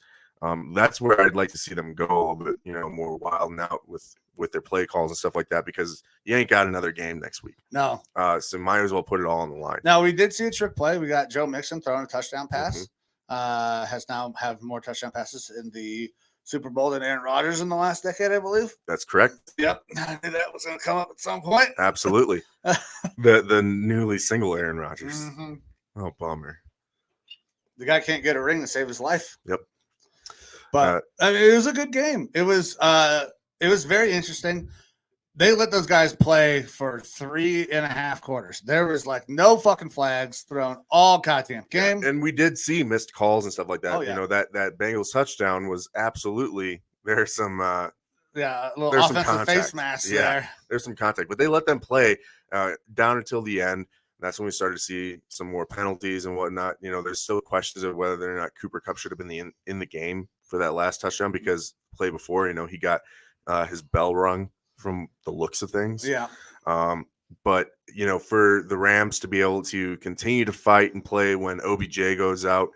That's where I'd like to see them go a little bit, more wild and out with their play calls and stuff like that, because you ain't got another game next week.
No.
So might as well put it all on the line.
Now, we did see a trick play. We got Joe Mixon throwing a touchdown pass. Has now have more touchdown passes in the Super Bowl than Aaron Rodgers in the last decade, I believe.
That's correct.
Yep. I knew that was going to come up at some point.
Absolutely. the newly single Aaron Rodgers.
Mm-hmm.
Oh, bummer.
The guy can't get a ring to save his life.
Yep.
But it was a good game. It was very interesting. They let those guys play for 3.5 quarters. There was like no fucking flags thrown all goddamn game.
And we did see missed calls and stuff like that.
Oh, yeah.
That Bengals touchdown was absolutely, there's some
a little offensive face mask there.
There's some contact, but they let them play down until the end. That's when we started to see some more penalties and whatnot. There's still questions of whether or not Cooper Kupp should have been in the game for that last touchdown, because play before, he got his bell rung from the looks of things.
Yeah.
But, for the Rams to be able to continue to fight and play when OBJ goes out,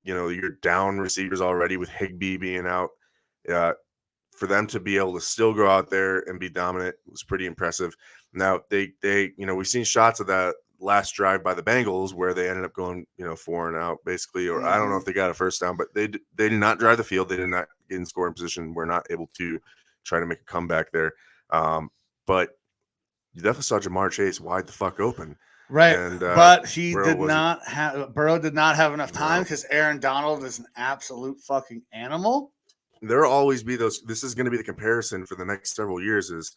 you're down receivers already with Higbee being out. For them to be able to still go out there and be dominant was pretty impressive. Now, they we've seen shots of that last drive by the Bengals where they ended up going, 4 and out basically, or I don't know if they got a first down, but they did not drive the field. They did not get in scoring position. We're not able to try to make a comeback there. But you definitely saw Jamar Chase wide the fuck open.
Right.
And,
but Burrow did not have enough time because Aaron Donald is an absolute fucking animal.
There'll always be those. This is going to be the comparison for the next several years is,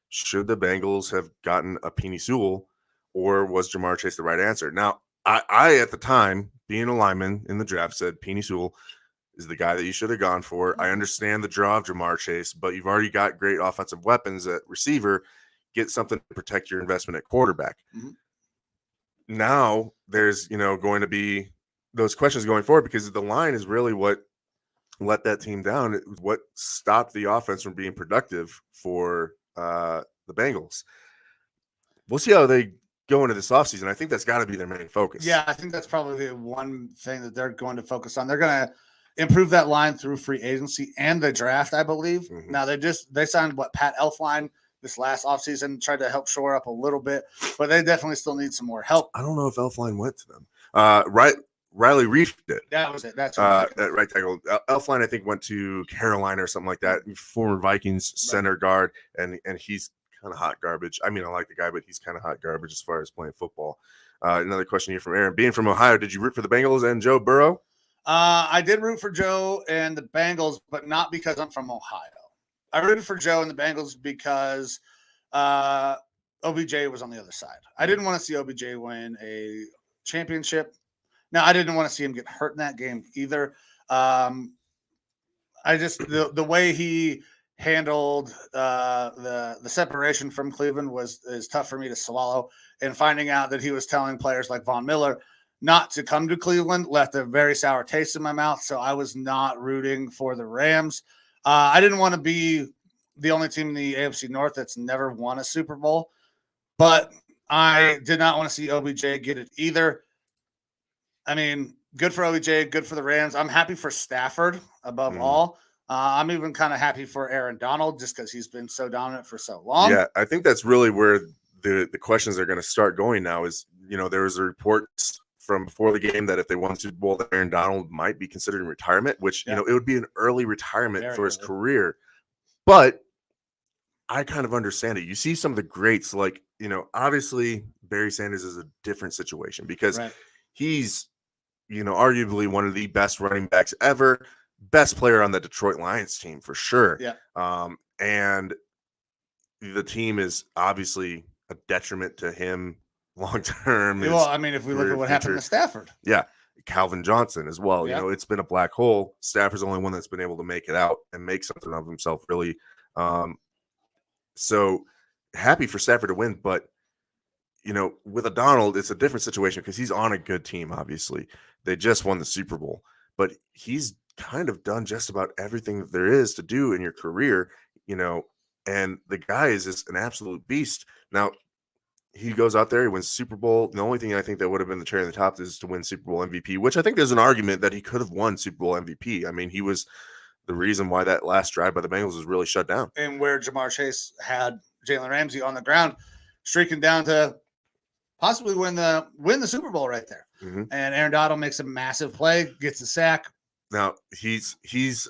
should the Bengals have gotten a Penei Sewell, or was Jamar Chase the right answer? Now, I at the time, being a lineman in the draft, said Penei Sewell is the guy that you should have gone for. I understand the draw of Jamar Chase, but you've already got great offensive weapons at receiver. Get something to protect your investment at quarterback.
Mm-hmm.
Now there's, going to be those questions going forward, because the line is really what let that team down. It was what stopped the offense from being productive for the Bengals. We'll see how they go into this offseason. I think that's got to be their main focus.
Yeah, I think that's probably the one thing that they're going to focus on. They're going to improve that line through free agency and the draft, I believe. Mm-hmm. Now, they signed Pat Elflein this last offseason, tried to help shore up a little bit, but they definitely still need some more help.
I don't know if Elflein went to them. Riley Reef did.
That was it. That's
at right tackle. Elflein, I think, went to Carolina or something like that. Former Vikings center guard, and he's kind of hot garbage. I mean, I like the guy, but he's kind of hot garbage as far as playing football. Another question here from Aaron. Being from Ohio, did you root for the Bengals and Joe Burrow?
I did root for Joe and the Bengals, but not because I'm from Ohio. I rooted for Joe and the Bengals because OBJ was on the other side. I didn't want to see OBJ win a championship. Now, I didn't want to see him get hurt in that game either. The way he handled the separation from Cleveland is tough for me to swallow. And finding out that he was telling players like Von Miller not to come to Cleveland left a very sour taste in my mouth. So I was not rooting for the Rams. I didn't want to be the only team in the AFC North that's never won a Super Bowl, but I did not want to see OBJ get it either. I mean, good for OBJ, good for the Rams. I'm happy for Stafford above all. I'm even kind of happy for Aaron Donald just because he's been so dominant for so long.
Yeah, I think that's really where the questions are going to start going now is, there was a report from before the game that if they won the Super Bowl, that Aaron Donald might be considered in retirement, which, it would be an early retirement for his career. But I kind of understand it. You see some of the greats, like, obviously Barry Sanders is a different situation because he's, arguably one of the best running backs ever, best player on the Detroit Lions team for sure.
Yeah.
And the team is obviously a detriment to him long term.
Well, I mean, if we look at what happened to Stafford.
Yeah. Calvin Johnson as well.
Yeah.
It's been a black hole. Stafford's the only one that's been able to make it out and make something of himself, really. So happy for Stafford to win, but with O'Donnell, it's a different situation because he's on a good team. Obviously, they just won the Super Bowl, but he's kind of done just about everything that there is to do in your career, and the guy is just an absolute beast. Now, he goes out there, he wins Super Bowl. The only thing I think that would have been the cherry on the top is to win Super Bowl MVP, which I think there's an argument that he could have won Super Bowl MVP. I mean, he was the reason why that last drive by the Bengals was really shut down.
And where Jamar Chase had Jalen Ramsey on the ground, streaking down to possibly win the Super Bowl right there.
Mm-hmm.
And Aaron Donald makes a massive play, gets a sack.
Now he's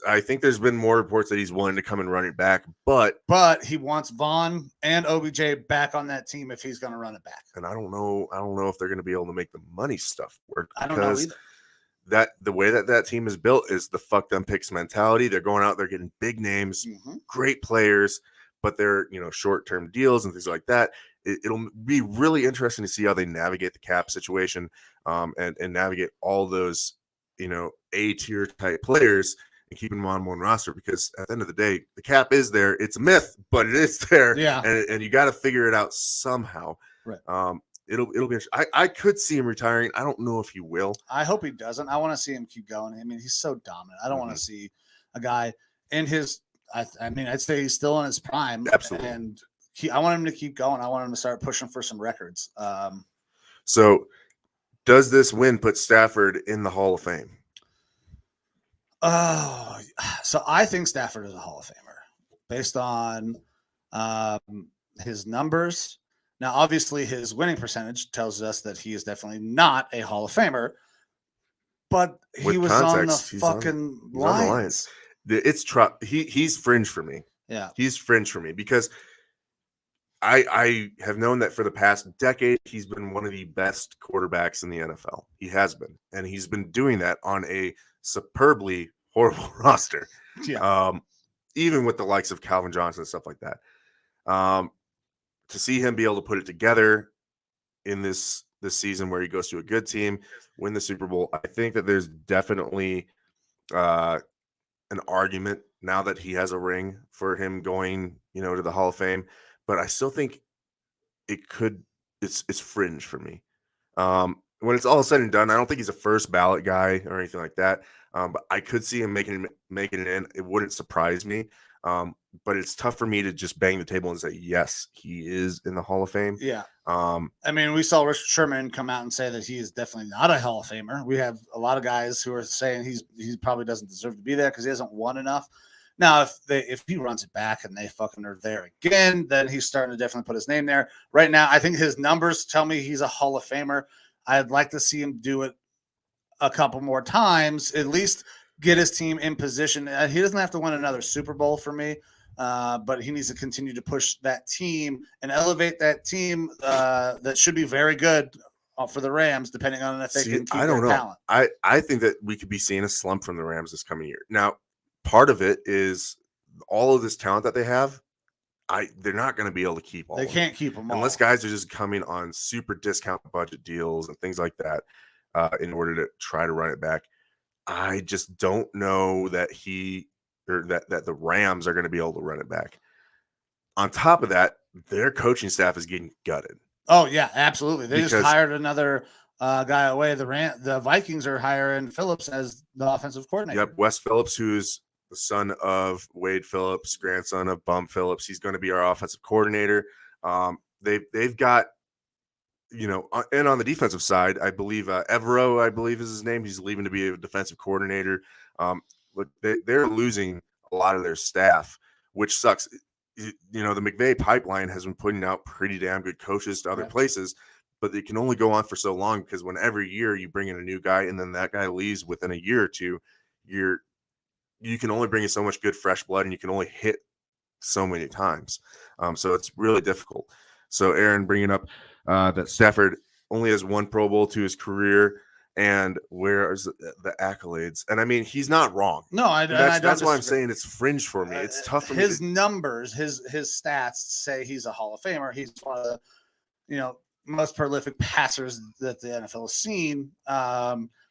I think there's been more reports that he's willing to come and run it back, but
he wants Vaughn and OBJ back on that team if he's going to run it back.
And I don't know if they're going to be able to make the money stuff work.
I don't know either.
That the way that team is built is the fuck them picks mentality. They're going out, they're getting big names, great players, but they're short-term deals and things like that. It'll be really interesting to see how they navigate the cap situation, and navigate all those A-tier type players and keep them on one roster, because at the end of the day, the cap is there. It's a myth, but it is there.
Yeah.
And you got to figure it out somehow.
Right.
It'll be I could see him retiring. I don't know if he will.
I hope he doesn't. I want to see him keep going. I mean, he's so dominant. I don't want to see a guy in his I'd say he's still in his prime.
Absolutely.
And I want him to keep going. I want him to start pushing for some records.
So does this win put Stafford in the Hall of Fame?
Oh, so I think Stafford is a Hall of Famer based on his numbers. Now, obviously, his winning percentage tells us that he is definitely not a Hall of Famer, but he was on the fucking Lions.
It's he's fringe for me.
Yeah,
he's fringe for me because I have known that for the past decade, he's been one of the best quarterbacks in the NFL. He has been, and he's been doing that on a superbly horrible roster.
Yeah.
Even with the likes of Calvin Johnson and stuff like that. To see him be able to put it together in this season where he goes to a good team, win the Super Bowl, I think that there's definitely an argument now that he has a ring for him going, to the Hall of Fame. But I still think it's fringe for me. When it's all said and done, I don't think he's a first ballot guy or anything like that. But I could see him making it in. It wouldn't surprise me. But it's tough for me to just bang the table and say, yes, he is in the Hall of Fame.
Yeah. We saw Richard Sherman come out and say that he is definitely not a Hall of Famer. We have a lot of guys who are saying he probably doesn't deserve to be there because he hasn't won enough. Now, if he runs it back and they fucking are there again, then he's starting to definitely put his name there. Right now, I think his numbers tell me he's a Hall of Famer. I'd like to see him do it a couple more times, at least get his team in position. He doesn't have to win another Super Bowl for me, but he needs to continue to push that team and elevate that team that should be very good for the Rams, depending on if they can keep their talent.
I think that we could be seeing a slump from the Rams this coming year. Now, part of it is all of this talent that they have. They're not going to be able to keep all.
They can't keep them all
unless guys are just coming on super discount budget deals and things like that in order to try to run it back. I just don't know that that the Rams are going to be able to run it back. On top of that, their coaching staff is getting gutted.
Oh yeah, absolutely. They just hired another guy away. The Vikings are hiring Phillips as the offensive coordinator.
Yep, Wes Phillips, who's the son of Wade Phillips, grandson of Bum Phillips. He's going to be our offensive coordinator. They've got, and on the defensive side, I believe Evero, I believe is his name. He's leaving to be a defensive coordinator. But they're losing a lot of their staff, which sucks. The McVay pipeline has been putting out pretty damn good coaches to other places, but they can only go on for so long because when every year you bring in a new guy and then that guy leaves within a year or two, you can only bring in so much good fresh blood and you can only hit so many times. So it's really difficult. So Aaron bringing up that Stafford only has one Pro Bowl to his career, and where's the accolades? And I mean, he's not wrong.
No,
that's why I'm saying it's fringe for me. It's tough for
his numbers, his stats say he's a Hall of Famer. He's one of the most prolific passers that the NFL has seen.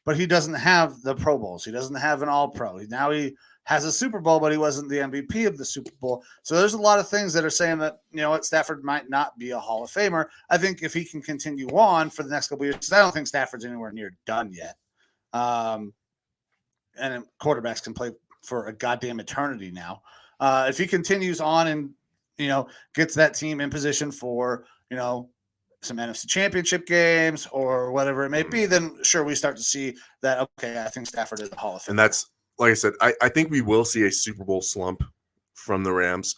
but he doesn't have the Pro Bowls. He doesn't have an All-Pro. Now he has a Super Bowl, but he wasn't the MVP of the Super Bowl. So there's a lot of things that are saying that, Stafford might not be a Hall of Famer. I think if he can continue on for the next couple of years, because I don't think Stafford's anywhere near done yet. And quarterbacks can play for a goddamn eternity now. If he continues on and, gets that team in position for, some NFC championship games or whatever it may be, then sure, we start to see that, okay, I think Stafford is a Hall of Famer.
And that's, like I said, I think we will see a Super Bowl slump from the Rams.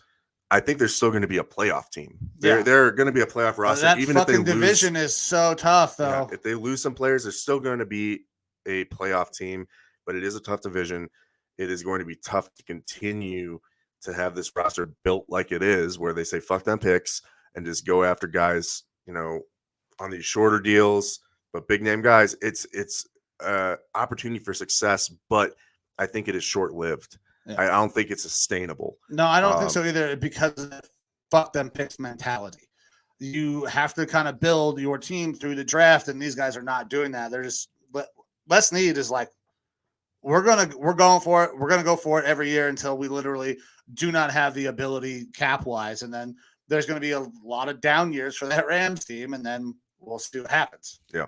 I think there's still going to be a playoff team. They're going to be a playoff roster.
That
even
fucking
if they
division is so tough, though.
Yeah, if they lose some players, they're still going to be a playoff team, but it is a tough division. It is going to be tough to continue to have this roster built like it is, where they say, fuck them picks and just go after guys, on these shorter deals, but big name guys. It's opportunity for success, but I think it is short-lived. Yeah. I don't think it's sustainable.
No, I don't think so either, because of the fuck them picks mentality. You have to kind of build your team through the draft, and these guys are not doing that. They're just Les Snead is like, we're going for it. We're going to go for it every year until we literally do not have the ability cap-wise, and then there's going to be a lot of down years for that Rams team, and then we'll see what happens.
Yeah.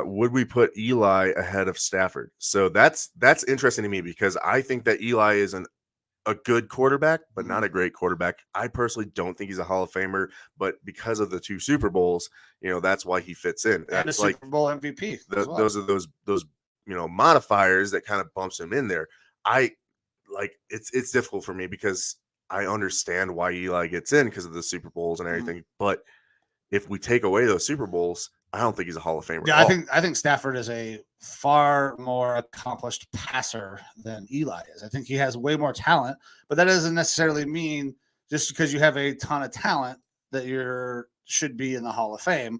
Would we put Eli ahead of Stafford? So that's interesting to me, because I think that Eli is a good quarterback, but not a great quarterback. I personally don't think he's a Hall of Famer, but because of the 2 Super Bowls, that's why he fits in.
And
that's
a Super Bowl MVP.
Those are those modifiers that kind of bumps him in there. It's difficult for me, because I understand why Eli gets in because of the Super Bowls and everything, but if we take away those Super Bowls, I don't think he's a Hall of Famer.
Yeah, I think Stafford is a far more accomplished passer than Eli is. I think he has way more talent, but that doesn't necessarily mean just because you have a ton of talent that you should be in the Hall of Fame.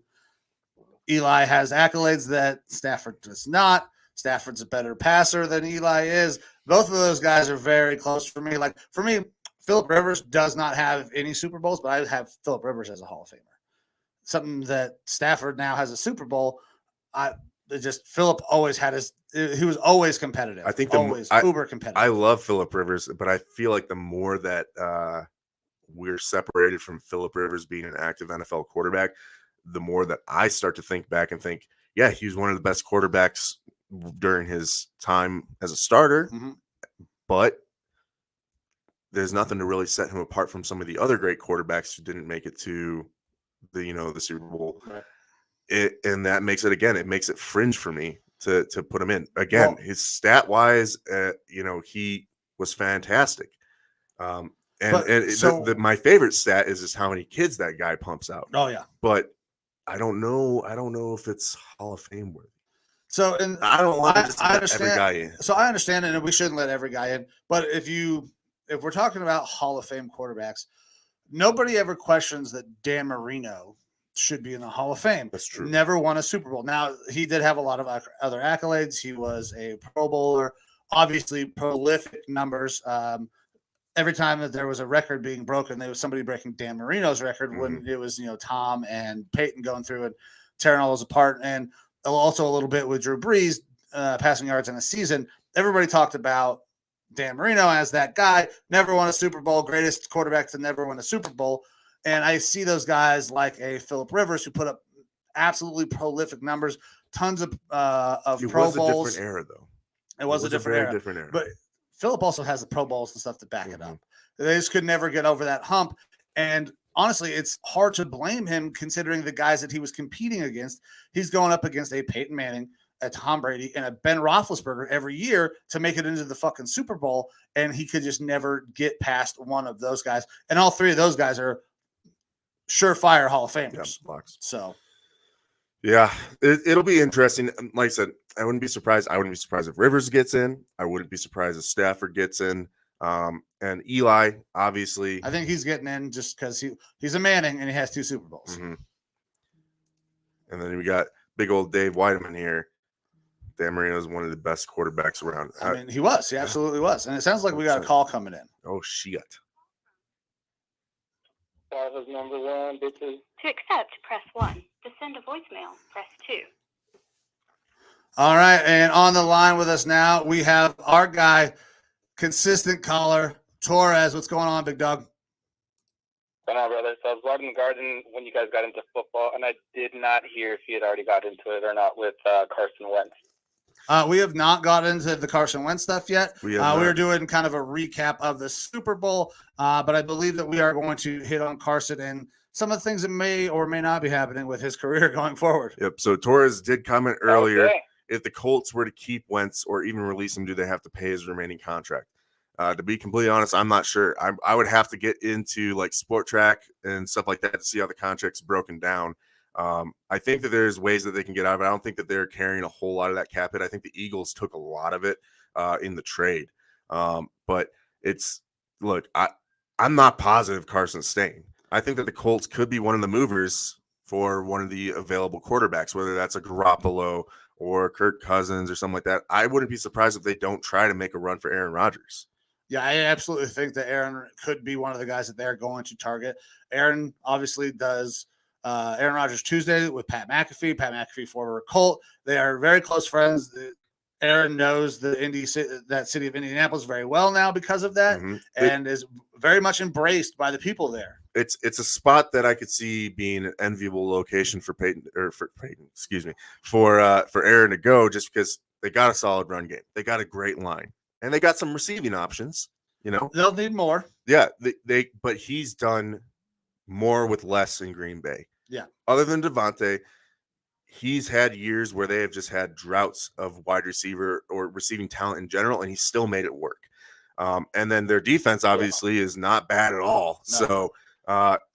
Eli has accolades that Stafford does not. Stafford's a better passer than Eli is. Both of those guys are very close for me. Like, for me, Phillip Rivers does not have any Super Bowls, but I have Phillip Rivers as a Hall of Famer. Something that Stafford now has a Super Bowl. Phillip always had he was always competitive.
I think
uber competitive.
I love Phillip Rivers, but I feel like the more that we're separated from Phillip Rivers being an active NFL quarterback, the more that I start to think back and think, yeah, he was one of the best quarterbacks during his time as a starter, but there's nothing to really set him apart from some of the other great quarterbacks who didn't make it to the Super Bowl. Right. And that makes it fringe for me to put him in. Again, his stat wise, he was fantastic. My favorite stat is just how many kids that guy pumps out.
Oh yeah.
But I don't know if it's Hall of Fame worthy.
So, and
I don't want to just let every guy in.
So I understand, and we shouldn't let every guy in. But if we're talking about Hall of Fame quarterbacks, nobody ever questions that Dan Marino should be in the Hall of Fame.
That's true.
Never won a Super Bowl. Now, he did have a lot of other accolades. He was a Pro Bowler, obviously prolific numbers. Every time that there was a record being broken, there was somebody breaking Dan Marino's record when it was, Tom and Peyton going through and tearing all those apart. And also a little bit with Drew Brees, passing yards in a season. Everybody talked about Dan Marino as that guy, never won a Super Bowl, greatest quarterback to never win a Super Bowl. And I see those guys like a Phillip Rivers who put up absolutely prolific numbers, tons of Pro Bowls.
It was a different era, though.
It was a different era. But Phillip also has the Pro Bowls and stuff to back it up. They just could never get over that hump. And honestly, it's hard to blame him considering the guys that he was competing against. He's going up against a Peyton Manning, a Tom Brady, and a Ben Roethlisberger every year to make it into the fucking Super Bowl, and he could just never get past one of those guys. And all three of those guys are surefire Hall of Famers.
Yeah,
so,
yeah, it'll be interesting. Like I said, I wouldn't be surprised. I wouldn't be surprised if Rivers gets in. I wouldn't be surprised if Stafford gets in. And Eli, obviously,
I think he's getting in just because he's a Manning and he has 2 Super Bowls.
And then we got big old Dave Whiteman here. Dan Marino is one of the best quarterbacks around.
I mean, he was. He absolutely was. And it sounds like we got a call coming in.
Oh, shit.
Number 1, bitches.
To accept, press 1. To send a voicemail, press 2.
All right, and on the line with us now, we have our guy, consistent caller, Torres. What's going on, big dog?
What's going on, brother? So I was watching the Garden when you guys got into football, and I did not hear if you had already got into it or not with Carson Wentz.
We have not got into the Carson Wentz stuff yet. We were doing kind of a recap of the Super Bowl, but I believe that we are going to hit on Carson and some of the things that may or may not be happening with his career going forward.
Yep. So Torres did comment earlier, if the Colts were to keep Wentz or even release him, do they have to pay his remaining contract? To be completely honest, I'm not sure. I would have to get into like Sport Track and stuff like that to see how the contract's broken down. I think that there's ways that they can get out of it. I don't think that they're carrying a whole lot of that cap hit. I think the Eagles took a lot of it in the trade. But I'm not positive Carson's staying. I think that the Colts could be one of the movers for one of the available quarterbacks, whether that's a Garoppolo or Kirk Cousins or something like that. I wouldn't be surprised if they don't try to make a run for Aaron Rodgers.
Yeah, I absolutely think that Aaron could be one of the guys that they're going to target. Aaron obviously does Aaron Rodgers Tuesday with Pat McAfee. Pat McAfee, former Colt. They are very close friends. Aaron knows that city of Indianapolis very well now because of that, and is very much embraced by the people there.
It's a spot that I could see being an enviable location for Aaron to go, just because they got a solid run game, they got a great line, and they got some receiving options.
They'll need more.
Yeah, but he's done more with less in Green Bay.
Yeah,
other than Devontae, he's had years where they have just had droughts of wide receiver or receiving talent in general, and he still made it work. And then their defense obviously is not bad at all. No. So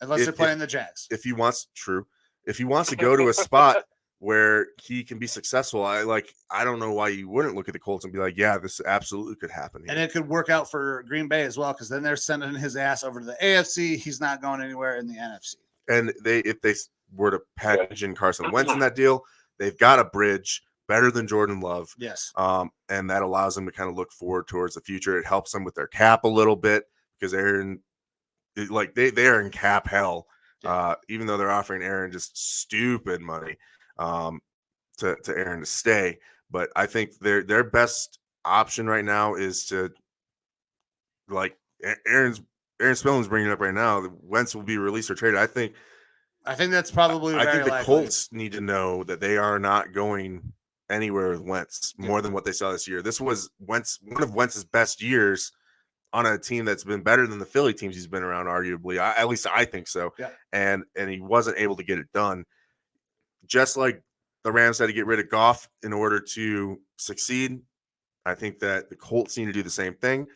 unless they're playing the Jags,
if he wants to go to a spot where he can be successful, I don't know why you wouldn't look at the Colts and be like, yeah, this absolutely could happen here.
And it could work out for Green Bay as well, because then they're sending his ass over to the AFC. He's not going anywhere in the NFC.
And if they were to package in Carson Wentz in that deal, they've got a bridge better than Jordan Love.
Yes.
And that allows them to kind of look forward towards the future. It helps them with their cap a little bit, because they are in cap hell. Even though they're offering Aaron just stupid money to Aaron to stay. But I think their best option right now is to, like Aaron Spillman's bringing it up right now, Wentz will be released or traded. I think
that's probably
I think the Colts need to know that they are not going anywhere with Wentz more than what they saw this year. This was one of Wentz's best years on a team that's been better than the Philly teams he's been around, arguably. At least I think so.
Yeah.
And he wasn't able to get it done. Just like the Rams had to get rid of Goff in order to succeed, I think that the Colts need to do the same thing.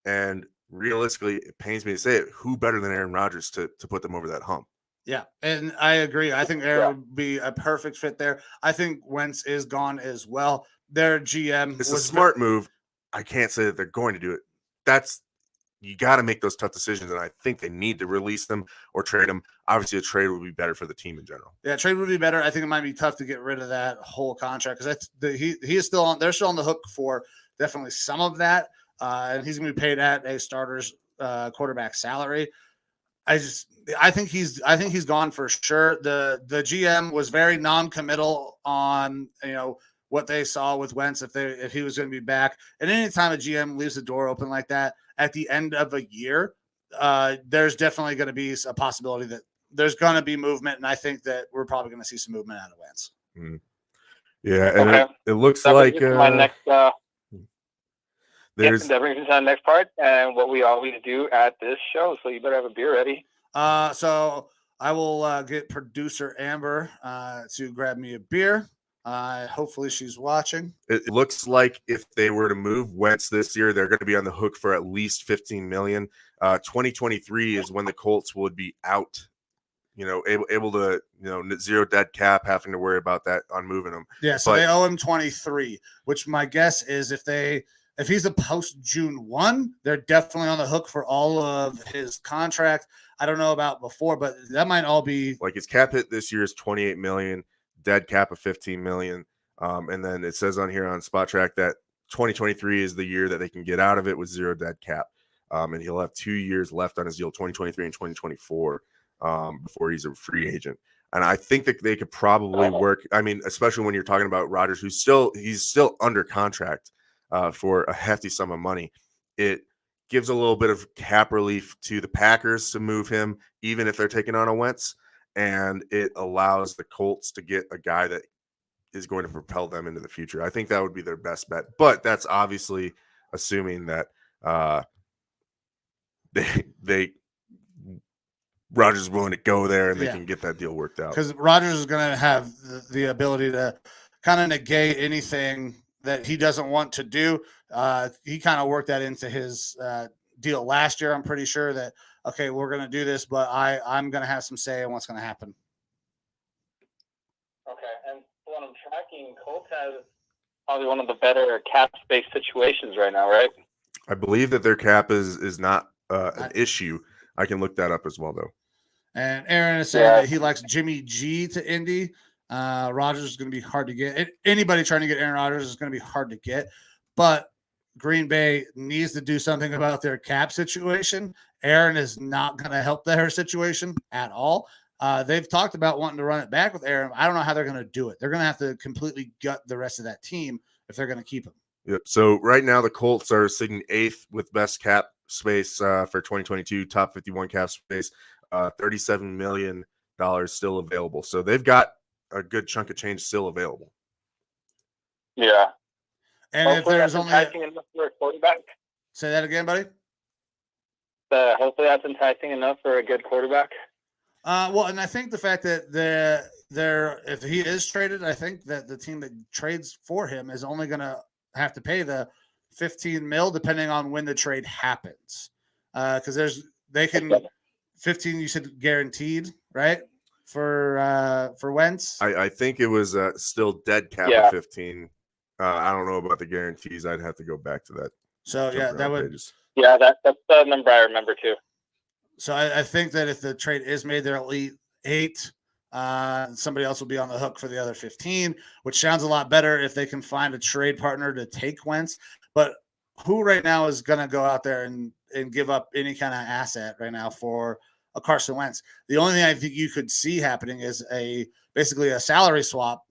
And realistically, it pains me to say it, who better than Aaron Rodgers to put them over that hump?
Yeah, and I agree. I think Aaron would be a perfect fit there. I think Wentz is gone as well. Their GM
was a smart move. I can't say that they're going to do it. You got to make those tough decisions, and I think they need to release them or trade them. Obviously, a trade would be better for the team in general.
Yeah, trade would be better. I think it might be tough to get rid of that whole contract, because he is still on. They're still on the hook for definitely some of that, and he's going to be paid at a starter's quarterback salary. I think he's gone for sure. The GM was very non-committal on what they saw with Wentz if he was going to be back. And anytime a GM leaves the door open like that at the end of a year, there's definitely going to be a possibility that there's going to be movement, and I think that we're probably going to see some movement out of Wentz.
Mm. Yeah, and it looks like
my next.
That
brings us to the next part, and what we always do at this show. So you better have a beer ready.
So I will get producer Amber to grab me a beer. Hopefully she's watching.
It looks like if they were to move Wentz this year, they're going to be on the hook for at least $15 million. 2023 is when the Colts would be out, able to, zero dead cap, having to worry about that on moving them.
Yeah, so they owe him 23, which my guess is if he's a post June 1, they're definitely on the hook for all of his contract. I don't know about before, but that might all be
like his cap hit this year is $28 million, dead cap of $15 million. And then it says on here on Spot Track that 2023 is the year that they can get out of it with zero dead cap. And he'll have 2 years left on his deal, 2023 and 2024, before he's a free agent. And I think that they could probably work. I mean, especially when you're talking about Rodgers, he's still under contract for a hefty sum of money. It gives a little bit of cap relief to the Packers to move him, even if they're taking on a Wentz. And it allows the Colts to get a guy that is going to propel them into the future. I think that would be their best bet. But that's obviously assuming that Rodgers is willing to go there and they can get that deal worked out.
Because Rodgers is going to have the ability to kind of negate anything that he doesn't want to do. He kind of worked that into his deal last year. I'm pretty sure that, okay, we're going to do this, but I'm going to have some say in what's going to happen.
Okay, and when I'm tracking, Colts has probably one of the better cap space situations right now, right?
I believe that their cap is not an issue. I can look that up as well, though.
And Aaron is saying that he likes Jimmy G to Indy. Rodgers is going to be hard to get. Anybody trying to get Aaron Rodgers is going to be hard to get. But Green Bay needs to do something about their cap situation. Aaron is not going to help their situation at all. They've talked about wanting to run it back with Aaron. I don't know how they're going to do it. They're going to have to completely gut the rest of that team if they're going to keep him.
Yep. So right now the Colts are sitting 8th with best cap space for 2022, top 51 cap space, $37 million still available. So they've got a good chunk of change still available.
Yeah.
And hopefully if there's only
enough for a quarterback.
Say that again, buddy.
Hopefully that's enticing enough for a good quarterback.
Well, and I think the fact that they're if he is traded, I think that the team that trades for him is only going to have to pay the $15 million depending on when the trade happens. Because they can 15. You said guaranteed, right? For Wentz.
I think it was still dead cap of 15. I don't know about the guarantees. I'd have to go back to that.
So yeah, that would.
Pages.
Yeah, that's the number I remember too.
So I think that if the trade is made, there'll eat 8. Somebody else will be on the hook for the other 15, which sounds a lot better if they can find a trade partner to take Wentz. But who right now is going to go out there and give up any kind of asset right now for a Carson Wentz? The only thing I think you could see happening is basically a salary swap,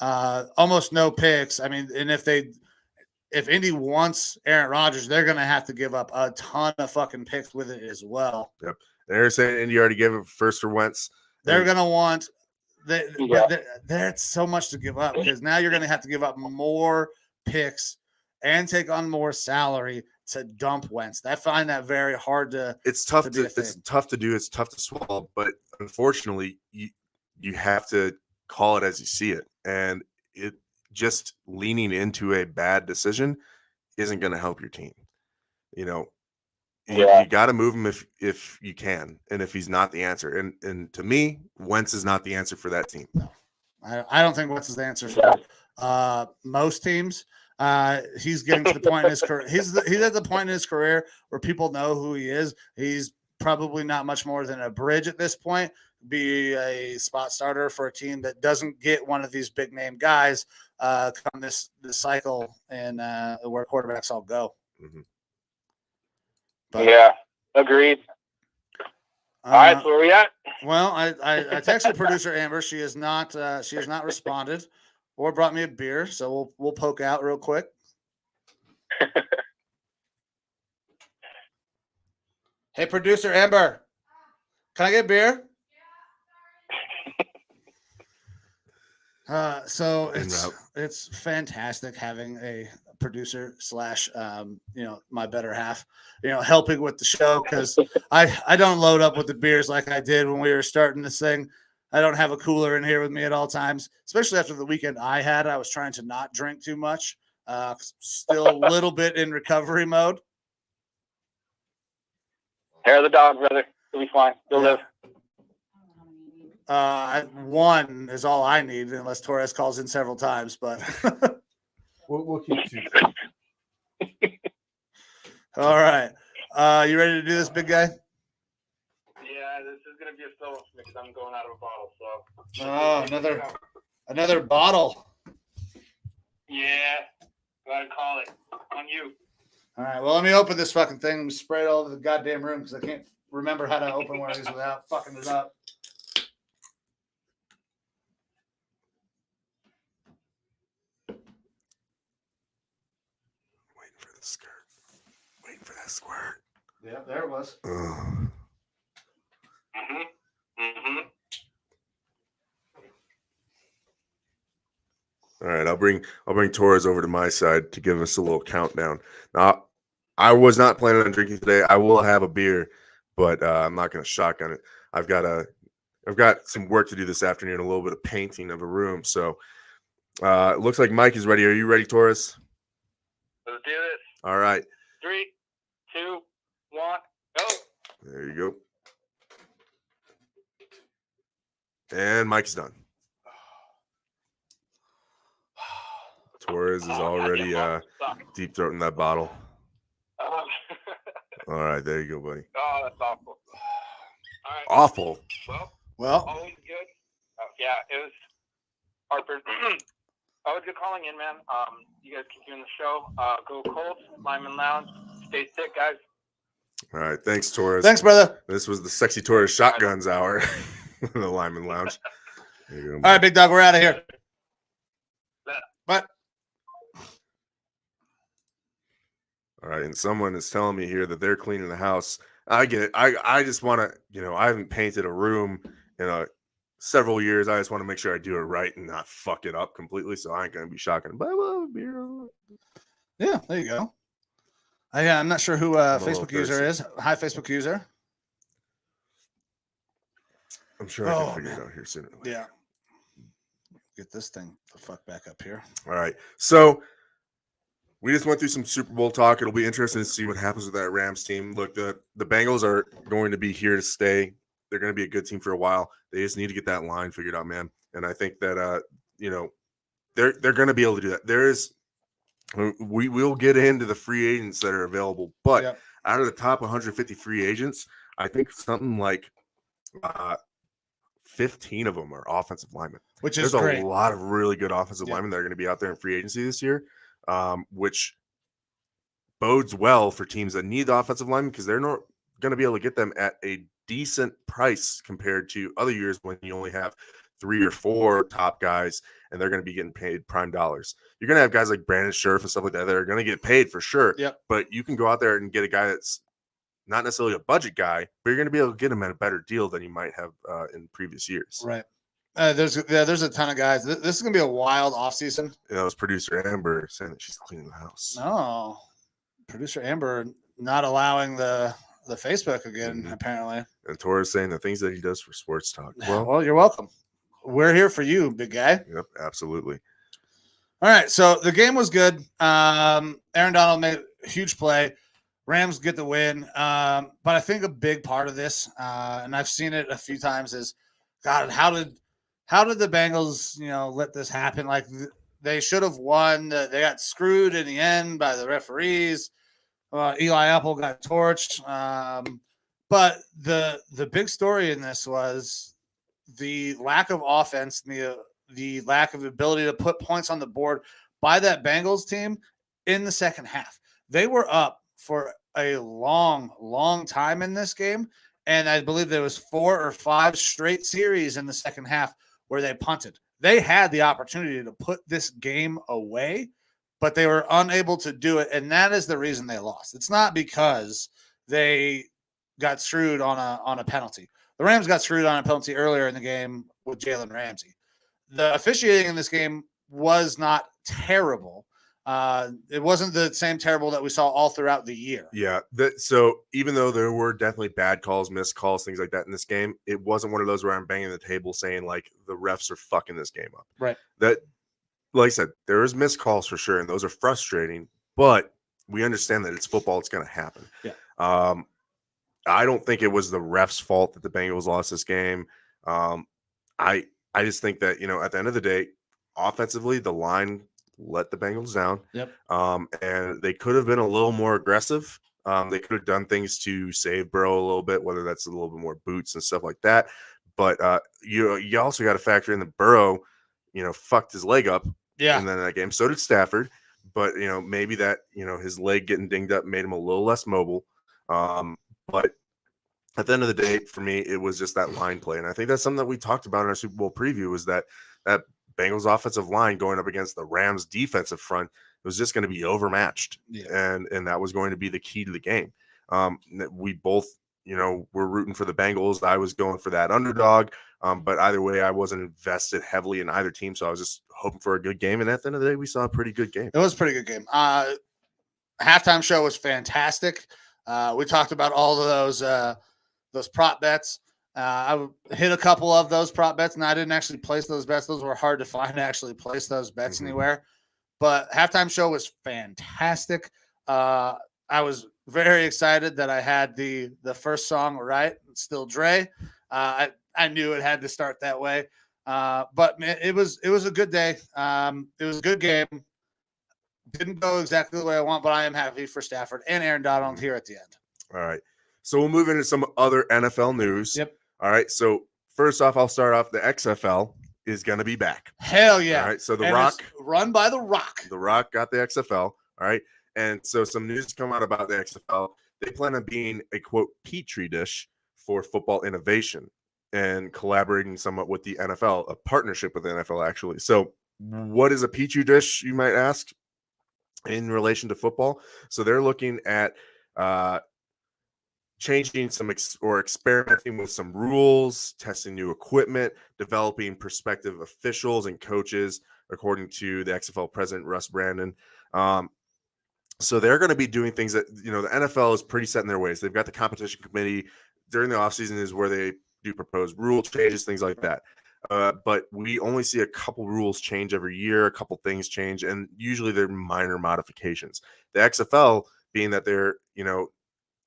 almost no picks. I mean, and if Indy wants Aaron Rodgers, they're going to have to give up a ton of fucking picks with it as well.
Yep. They're saying Indy already gave it first for Wentz.
They're going to want there's so much to give up because now you're going to have to give up more picks and take on more salary to dump Wentz. I find that very hard to.
It's tough to it's tough to do. It's tough to swallow, but unfortunately, you have to call it as you see it, and it just leaning into a bad decision isn't going to help your team. You know, you got to move him if you can, and if he's not the answer, and to me, Wentz is not the answer for that team.
No, I don't think Wentz is the answer for most teams. He's getting to the point in his career. He's at the point in his career where people know who he is. He's probably not much more than a bridge at this point. Be a spot starter for a team that doesn't get one of these big name guys come this cycle and where quarterbacks all go.
Mm-hmm.
But,
yeah, agreed. All right, so where are we at?
Well, I texted producer Amber. She has not responded or brought me a beer, so we'll poke out real quick. Hey, producer Amber, can I get beer? So it's fantastic having a producer / my better half, helping with the show because I don't load up with the beers like I did when we were starting this thing. I don't have a cooler in here with me at all times, especially after the weekend I had. I was trying to not drink too much. Still a little bit in recovery mode.
Hair of the dog, brother. You'll be fine. You'll live.
One is all I need, unless Torres calls in several times. But
we'll keep 2.
All right, you ready to do this, big guy?
Yeah, this is gonna be a solo mix. I'm going out of a bottle, so.
Oh, another bottle.
Yeah, go ahead and call it on you.
All right, well, let me open this fucking thing and spray it all over the goddamn room because I can't remember how to open one of these without fucking it up.
skirt. Waiting for that squirt.
Yeah, there it was.
All right, I'll bring Torres over to my side to give us a little countdown. Now, I was not planning on drinking today. I will have a beer, but I'm not going to shotgun it. I've got some work to do this afternoon, a little bit of painting of a room. So it looks like Mike is ready. Are you ready, Torres?
Let's do this.
All right.
3, 2, 1, go.
There you go. And Mike's done. Torres is already deep throating that bottle. All right, there you go, buddy.
Oh, that's awful. All right.
Awful.
Well.
Always good. Yeah, it was Harper. Always good calling in, man. You guys keep doing the show. Go Colts, Lineman Lounge. Stay sick, guys.
All right, thanks, Torres.
Thanks, brother.
This was the Sexy Torres Shotguns Hour in the Lineman Lounge. There you go,
all right, big dog, we're out of here. Bye.
All right, and someone is telling me here that they're cleaning the house. I get it. I just want to, I haven't painted a room in several years. I just want to make sure I do it right and not fuck it up completely. So I ain't going to be shocking. But I love beer.
Yeah, there you go. I'm not sure who Facebook user is. Hi, Facebook user.
I'm sure I can figure it out here sooner.
Yeah. Get this thing the fuck back up here.
All right. So we just went through some Super Bowl talk. It'll be interesting to see what happens with that Rams team. Look, the Bengals are going to be here to stay. They're going to be a good team for a while. They just need to get that line figured out, man. And I think that they're going to be able to do that. We will get into the free agents that are available, but out of the top 150 free agents, I think something like 15 of them are offensive linemen.
Which is
There's
great.
a lot of really good offensive linemen that are going to be out there in free agency this year. Which bodes well for teams that need the offensive linemen because they're not going to be able to get them at a decent price compared to other years when you only have 3 or 4 top guys and they're going to be getting paid prime dollars. You're going to have guys like Brandon Scherf and stuff like that that are going to get paid for sure.
Yep.
But you can go out there and get a guy that's not necessarily a budget guy, but you're going to be able to get him at a better deal than you might have in previous years.
Right. There's a ton of guys. This is going to be a wild offseason.
It was producer Amber saying that she's cleaning the house.
Oh, producer Amber not allowing the Facebook again, apparently.
And Torres saying the things that he does for sports talk.
Well, you're welcome. We're here for you, big guy.
Yep, absolutely.
All right, so the game was good. Aaron Donald made a huge play. Rams get the win. But I think a big part of this, and I've seen it a few times, is, God, how did the Bengals, let this happen? Like, they should have won. They got screwed in the end by the referees. Eli Apple got torched. But the big story in this was the lack of offense, the lack of ability to put points on the board by that Bengals team in the second half. They were up for a long, long time in this game, and I believe there was 4 or 5 straight series in the second half where they punted. They had the opportunity to put this game away, but they were unable to do it, and that is the reason they lost. It's not because they got screwed on a penalty. The Rams got screwed on a penalty earlier in the game with Jalen Ramsey. The officiating in this game was not terrible. It wasn't the same terrible that we saw all throughout the year.
Yeah. So even though there were definitely bad calls, missed calls, things like that in this game, it wasn't one of those where I'm banging the table saying like the refs are fucking this game up.
Right.
That, like I said, there is missed calls for sure, and those are frustrating, but we understand that it's football. It's going to happen.
Yeah.
I don't think it was the refs' fault that the Bengals lost this game. I just think that, at the end of the day, offensively, the line let the Bengals down.
Yep.
And they could have been a little more aggressive. They could have done things to save Burrow a little bit, whether that's a little bit more boots and stuff like that. But you also got to factor in that Burrow, fucked his leg up.
Yeah.
And then that game, so did Stafford. But maybe that his leg getting dinged up made him a little less mobile. But at the end of the day, for me, it was just that line play. And I think that's something that we talked about in our Super Bowl preview, was that Bengals offensive line going up against the Rams defensive front was just going to be overmatched. Yeah. And that was going to be the key to the game. We both, were rooting for the Bengals. I was going for that underdog. But either way, I wasn't invested heavily in either team. So I was just hoping for a good game. And at the end of the day, we saw a pretty good game.
It was a pretty good game. Halftime show was fantastic. We talked about all of those prop bets. I hit a couple of those prop bets, and I didn't actually place those bets. Those were hard to find to actually place those bets anywhere. But halftime show was fantastic. I was very excited that I had the first song right, Still Dre. I knew it had to start that way. But man, it was a good day. It was a good game. Didn't go exactly the way I want, but I am happy for Stafford and Aaron Donald here at the end.
All right. So we'll move into some other NFL news.
Yep.
All right. So first off, I'll start off. The XFL is going to be back.
Hell yeah.
All right. So The Rock.
Run by The Rock.
The Rock got the XFL. All right. And so some news come out about the XFL. They plan on being a, quote, petri dish for football innovation and collaborating somewhat with the NFL, a partnership with the NFL, actually. So what is a petri dish, you might ask, in relation to football? So they're looking at changing some or experimenting with some rules, testing new equipment, developing prospective officials and coaches, according to the XFL president, Russ Brandon. So they're going to be doing things that, the NFL is pretty set in their ways. They've got the competition committee during the offseason is where they do propose rule changes, things like that. But we only see a couple rules change every year, a couple things change, and usually they're minor modifications. The XFL, being that they're,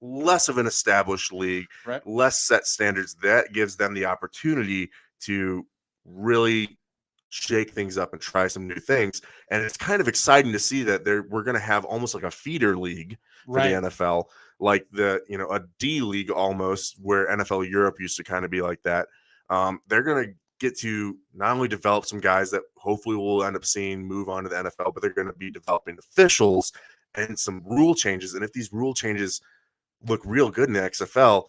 less of an established league, right, less set standards, that gives them the opportunity to really shake things up and try some new things. And it's kind of exciting to see that we're going to have almost like a feeder league for the NFL, like a D league almost, where NFL Europe used to kind of be like that. They're going to get to not only develop some guys that hopefully we'll end up seeing move on to the NFL, but they're going to be developing officials and some rule changes. And if these rule changes look real good in the XFL,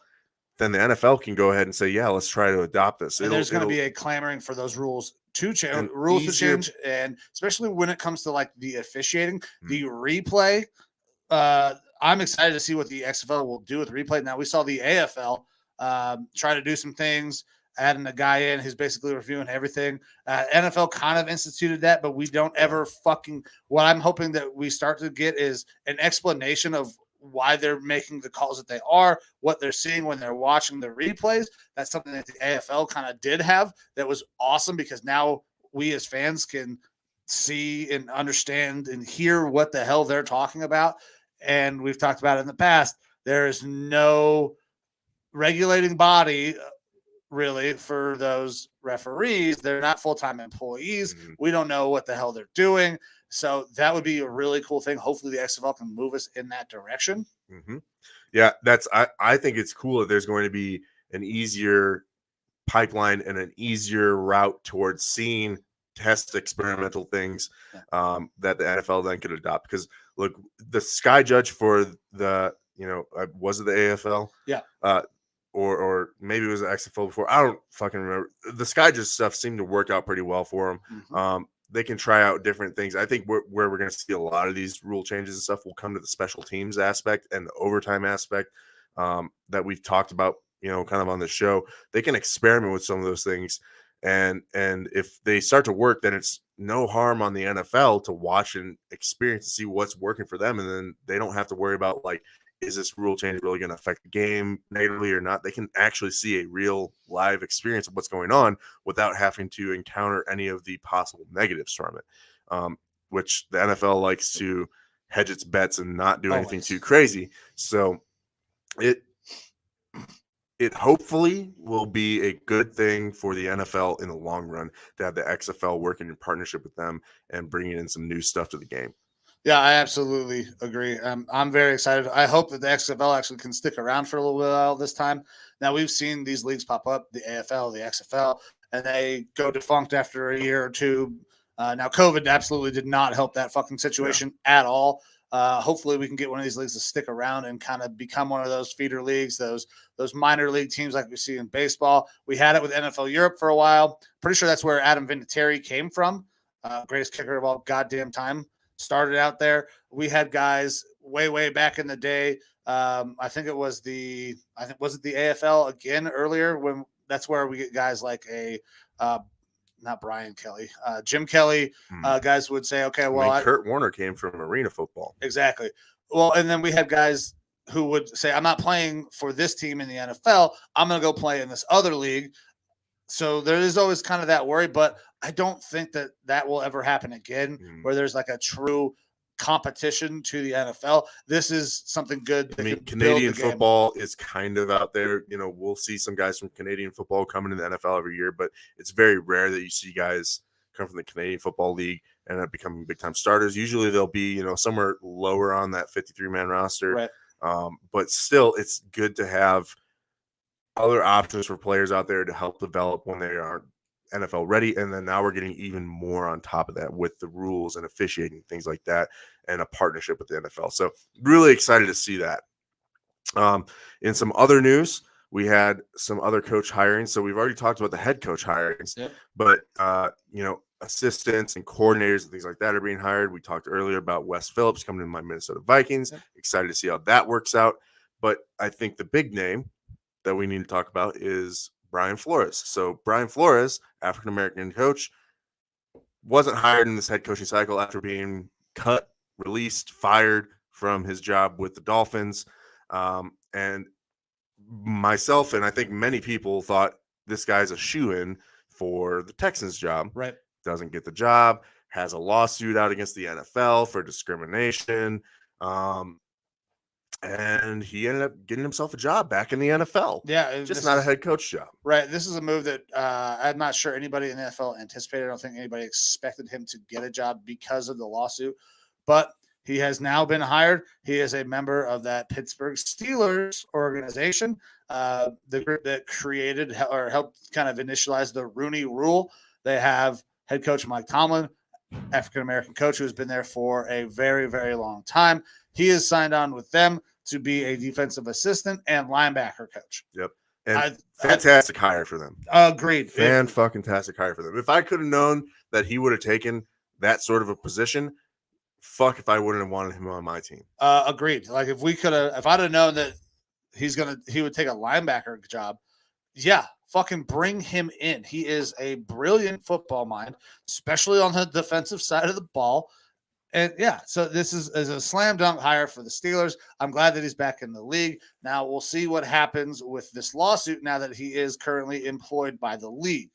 then the NFL can go ahead and say, yeah, let's try to adopt this.
And there's going to be a clamoring for those rules to change, to change, and especially when it comes to like the officiating, the replay. I'm excited to see what the XFL will do with replay. Now, we saw the AFL try to do some things, adding a guy in who's basically reviewing everything. NFL kind of instituted that, but we don't ever what I'm hoping that we start to get is an explanation of why they're making the calls that they are, what they're seeing when they're watching the replays. That's something that the AFL kind of did have that was awesome, because now we as fans can see and understand and hear what the hell they're talking about. And we've talked about it in the past. There is no regulating body really for those referees. They're not full-time employees. We don't know what the hell they're doing. So that would be a really cool thing. Hopefully the XFL can move us in that direction.
Yeah, I think it's cool that there's going to be an easier pipeline and an easier route towards seeing test experimental things that the NFL then could adopt. Because look, the sky judge for the, was it the AFL?
Yeah.
Or maybe it was the XFL before. I don't fucking remember. The sky judge stuff seemed to work out pretty well for them. They can try out different things. I think where we're going to see a lot of these rule changes and stuff will come to the special teams aspect and the overtime aspect that we've talked about, kind of on the show. They can experiment with some of those things. And if they start to work, then it's no harm on the NFL to watch and experience and see what's working for them. And then they don't have to worry about, like, is this rule change really going to affect the game negatively or not? They can actually see a real live experience of what's going on without having to encounter any of the possible negatives from it, which the NFL likes to hedge its bets and not do anything too crazy. So it hopefully will be a good thing for the NFL in the long run to have the XFL working in partnership with them and bringing in some new stuff to the game.
Yeah, I absolutely agree. I'm very excited. I hope that the XFL actually can stick around for a little while this time. Now, we've seen these leagues pop up, the AFL, the XFL, and they go defunct after a year or two. Now, COVID absolutely did not help that fucking situation at all. Hopefully we can get one of these leagues to stick around and kind of become one of those feeder leagues, those minor league teams like we see in baseball. We had it with NFL Europe for a while. Pretty sure that's where Adam Vinatieri came from. Greatest kicker of all goddamn time. Started out there. We had guys way back in the day. I think it was the AFL again earlier, when that's where we get guys like not Brian Kelly, Jim Kelly. Guys would say, okay, well,
Kurt Warner came from arena football.
Exactly. Well, and then we had guys who would say, I'm not playing for this team in the NFL. I'm going to go play in this other league. So there is always kind of that worry, but I don't think that will ever happen again, where there's like a true competition to the NFL. This is something good.
I mean, Canadian football is kind of out there. You know, we'll see some guys from Canadian football coming to the NFL every year, but it's very rare that you see guys come from the Canadian Football League and end up becoming big-time starters. Usually they'll be, you know, somewhere lower on that 53-man roster.
Right.
But still, it's good to have other options for players out there to help develop when they aren't NFL ready. And then now we're getting even more on top of that with the rules and officiating, things like that, and a partnership with the NFL. So really excited to see that. In some other news, we had some other coach hirings. So we've already talked about the head coach hirings, but you know, assistants and coordinators and things like that are being hired. We talked earlier about Wes Phillips coming to my Minnesota Vikings. Excited to see how that works out. But I think the big name that we need to talk about is Brian Flores. So Brian Flores, African-American coach, wasn't hired in this head coaching cycle after being cut, released, fired from his job with the Dolphins. And myself, and I think many people, thought this guy's a shoo-in for the Texans job.
Right.
Doesn't get the job, has a lawsuit out against the NFL for discrimination. And he ended up getting himself a job back in the NFL.
Yeah.
Just not a head coach job.
Right. This is a move that I'm not sure anybody in the NFL anticipated. I don't think anybody expected him to get a job because of the lawsuit. But he has now been hired. He is a member of that Pittsburgh Steelers organization, the group that created or helped kind of initialize the Rooney Rule. They have head coach Mike Tomlin, African-American coach who has been there for a very, very long time. He is signed on with them to be a defensive assistant and linebacker coach.
Yep. And fantastic hire for them.
Agreed.
Fan-fucking-tastic hire for them. If I could have known that he would have taken that sort of a position, fuck if I wouldn't have wanted him on my team.
Agreed. Like if I'd have known that he would take a linebacker job, yeah, fucking bring him in. He is a brilliant football mind, especially on the defensive side of the ball. And yeah, so this is a slam dunk hire for the Steelers. I'm glad that he's back in the league. Now we'll see what happens with this lawsuit now that he is currently employed by the league.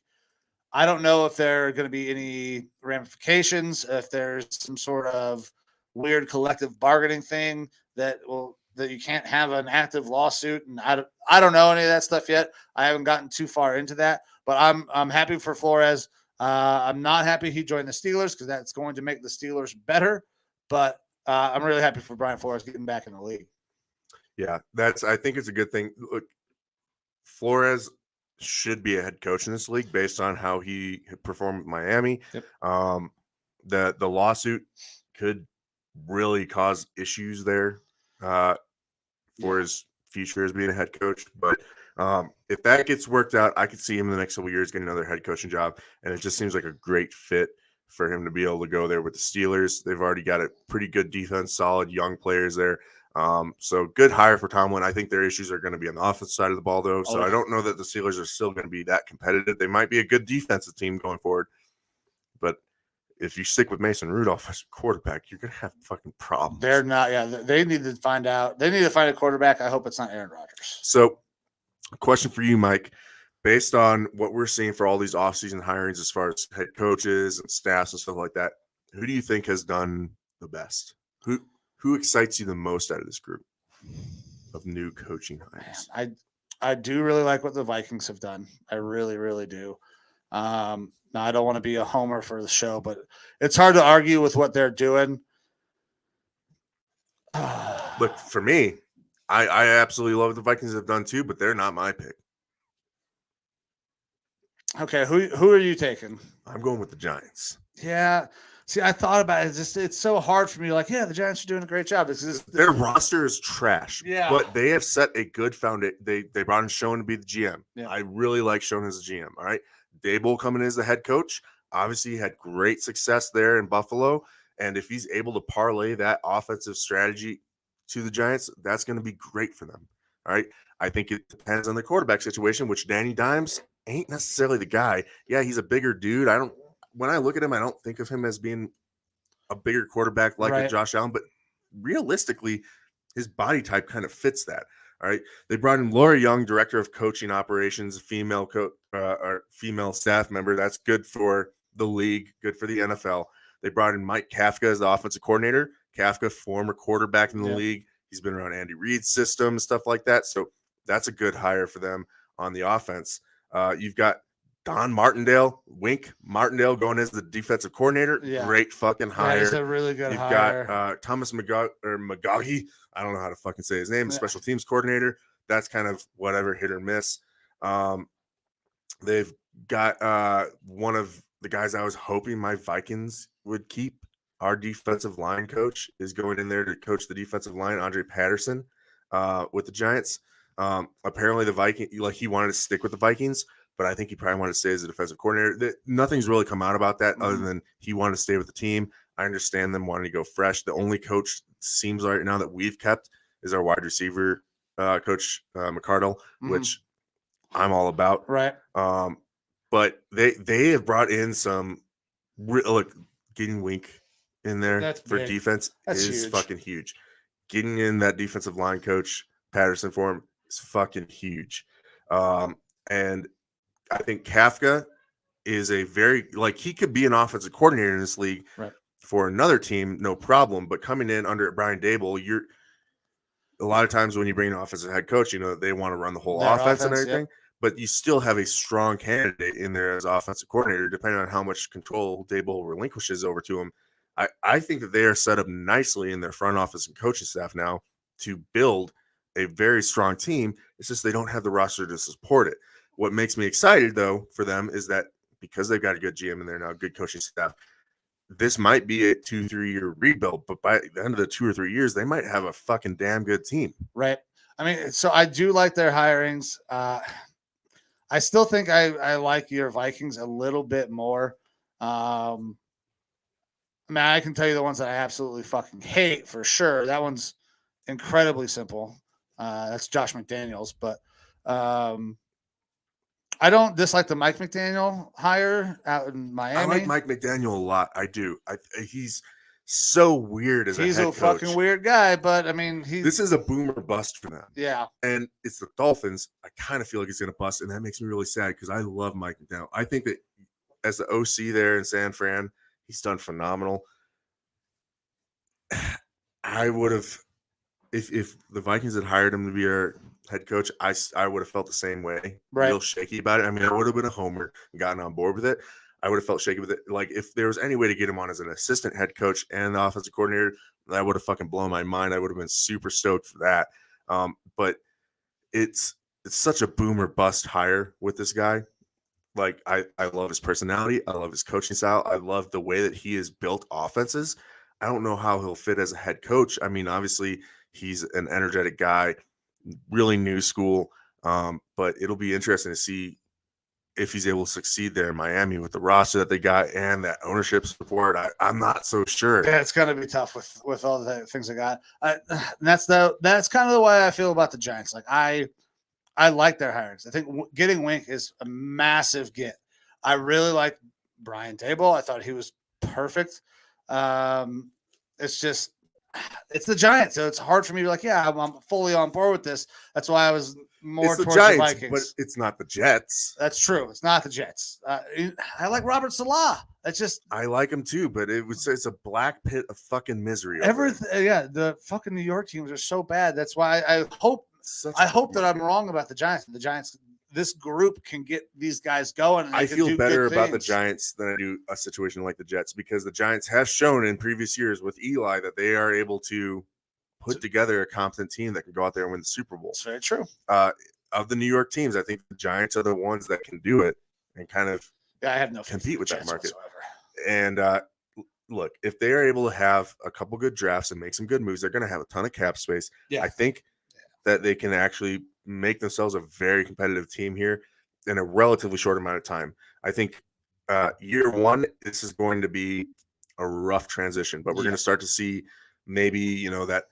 I don't know if there are going to be any ramifications, if there's some sort of weird collective bargaining thing that you can't have an active lawsuit. And I don't know any of that stuff yet. I haven't gotten too far into that, but I'm happy for Flores. I'm not happy he joined the Steelers because that's going to make the Steelers better, but I'm really happy for Brian Flores getting back in the league.
Yeah, I think it's a good thing. Look, Flores should be a head coach in this league based on how he performed with Miami.
Yep.
The lawsuit could really cause issues there for his future as being a head coach. But if that gets worked out, I could see him in the next couple of years getting another head coaching job. And it just seems like a great fit for him to be able to go there with the Steelers. They've already got a pretty good defense, solid young players there. So good hire for Tomlin. I think their issues are going to be on the offensive side of the ball, though. So I don't know that the Steelers are still going to be that competitive. They might be a good defensive team going forward. But if you stick with Mason Rudolph as a quarterback, you're going to have fucking problems.
They're not. Yeah, they need to find out. They need to find a quarterback. I hope it's not Aaron Rodgers.
So question for you, Mike. Based on what we're seeing for all these offseason hirings as far as head coaches and staffs and stuff like that, who do you think has done the best? Who excites you the most out of this group of new coaching hires?
Man, I do really like what the Vikings have done. I really, really do. Now, I don't want to be a homer for the show, but it's hard to argue with what they're doing.
Look, for me, I absolutely love what the Vikings have done too, but they're not my pick.
Okay, who are you taking?
I'm going with the Giants.
Yeah, See, I thought about it. It's so hard for me. Like, yeah, the Giants are doing a great job.
Their roster is trash.
Yeah.
But they have set a good foundation. They brought in Schoen to be the GM.
Yeah.
I really like Schoen as a GM. All right. Dable coming in as the head coach. Obviously, he had great success there in Buffalo. And if he's able to parlay that offensive strategy to the Giants, that's going to be great for them. All right. I think it depends on the quarterback situation, which Danny Dimes ain't necessarily the guy. Yeah, he's a bigger dude. When I look at him, I don't think of him as being a bigger quarterback like a Josh Allen, but realistically, his body type kind of fits that. All right. They brought in Laura Young, director of coaching operations, female staff member. That's good for the league, good for the NFL. They brought in Mike Kafka as the offensive coordinator. Kafka, former quarterback in the league. He's been around Andy Reid's system, stuff like that. So that's a good hire for them on the offense. You've got Don Wink Martindale going as the defensive coordinator. Yeah. Great fucking hire.
That is a really good
You've
hire.
got Thomas McGaughey. I don't know how to fucking say his name. Special teams coordinator. That's kind of whatever, hit or miss. They've got one of the guys I was hoping my Vikings would keep. Our defensive line coach is going in there to coach the defensive line, Andre Patterson, with the Giants. Apparently the Vikings, he wanted to stick with the Vikings, but I think he probably wanted to stay as a defensive coordinator. Nothing's really come out about that other than he wanted to stay with the team. I understand them wanting to go fresh. The only coach seems right now that we've kept is our wide receiver coach, McCardle, which I'm all about.
Right.
But they have brought in some getting Wink in there for defense is huge. Fucking huge. Getting in that defensive line coach Patterson for him is fucking huge. And I think Kafka is a very he could be an offensive coordinator in this league for another team, no problem. But coming in under Brian Dable, a lot of times when you bring an offensive head coach, they want to run the whole offense and everything. Yep. But you still have a strong candidate in there as offensive coordinator, depending on how much control Dable relinquishes over to him. I think that they are set up nicely in their front office and coaching staff now to build a very strong team. It's just they don't have the roster to support it. What makes me excited, though, for them is that because they've got a good GM in there now, good coaching staff, this might be a 2-3 year rebuild. But by the end of the 2 or 3 years, they might have a fucking damn good team.
Right. I mean, so I do like their hirings. I still think I like your Vikings a little bit more. I mean, I can tell you the ones that I absolutely fucking hate for sure. That one's incredibly simple. That's Josh McDaniels, but I don't dislike the Mike McDaniel hire out in Miami.
I like Mike McDaniel a lot. I do. He's so weird as
he's
a head coach.
Fucking weird guy, but I mean,
this is a boomer bust for them.
Yeah,
and it's the Dolphins. I kind of feel like he's going to bust, and that makes me really sad because I love Mike McDaniel. I think that as the OC there in San Fran, he's done phenomenal. I would have, if the Vikings had hired him to be our head coach, I would have felt the same way.
Right.
Real shaky about it. I mean, I would have been a homer and gotten on board with it. I would have felt shaky with it. Like, if there was any way to get him on as an assistant head coach and the offensive coordinator, that would have fucking blown my mind. I would have been super stoked for that. But it's such a boomer bust hire with this guy. Like, I love his personality. I love his coaching style. I love the way that he has built offenses. I don't know how he'll fit as a head coach. I mean, obviously, he's an energetic guy, really new school. But it'll be interesting to see if he's able to succeed there in Miami with the roster that they got and that ownership support. I'm not so sure.
Yeah, it's going to be tough with all the things they got. That's kind of the way I feel about the Giants. Like, I like their hirings. I think getting Wink is a massive get. I really like Brian Dable. I thought he was perfect. It's just, it's the Giants, so it's hard for me to be like, yeah, I'm fully on board with this. That's why I was more towards
Giants,
the Vikings.
But it's not the Jets.
That's true. It's not the Jets. I like Robert Salah. That's just,
I like him too, but it's a black pit of fucking misery.
Everything, yeah. The fucking New York teams are so bad. That's why I hope that I'm wrong about the Giants. The Giants, this group can get these guys going. And
I feel better about the Giants than I do a situation like the Jets, because the Giants have shown in previous years with Eli that they are able to put together a competent team that can go out there and win the Super Bowl.
That's very true.
Of the New York teams, I think the Giants are the ones that can do it and kind of
I have no
compete with that market.
whatsoever.
And look, if they are able to have a couple good drafts and make some good moves, they're going to have a ton of cap space.
Yeah.
I think that they can actually make themselves a very competitive team here in a relatively short amount of time. I think year one, this is going to be a rough transition, but we're going to start to see maybe, that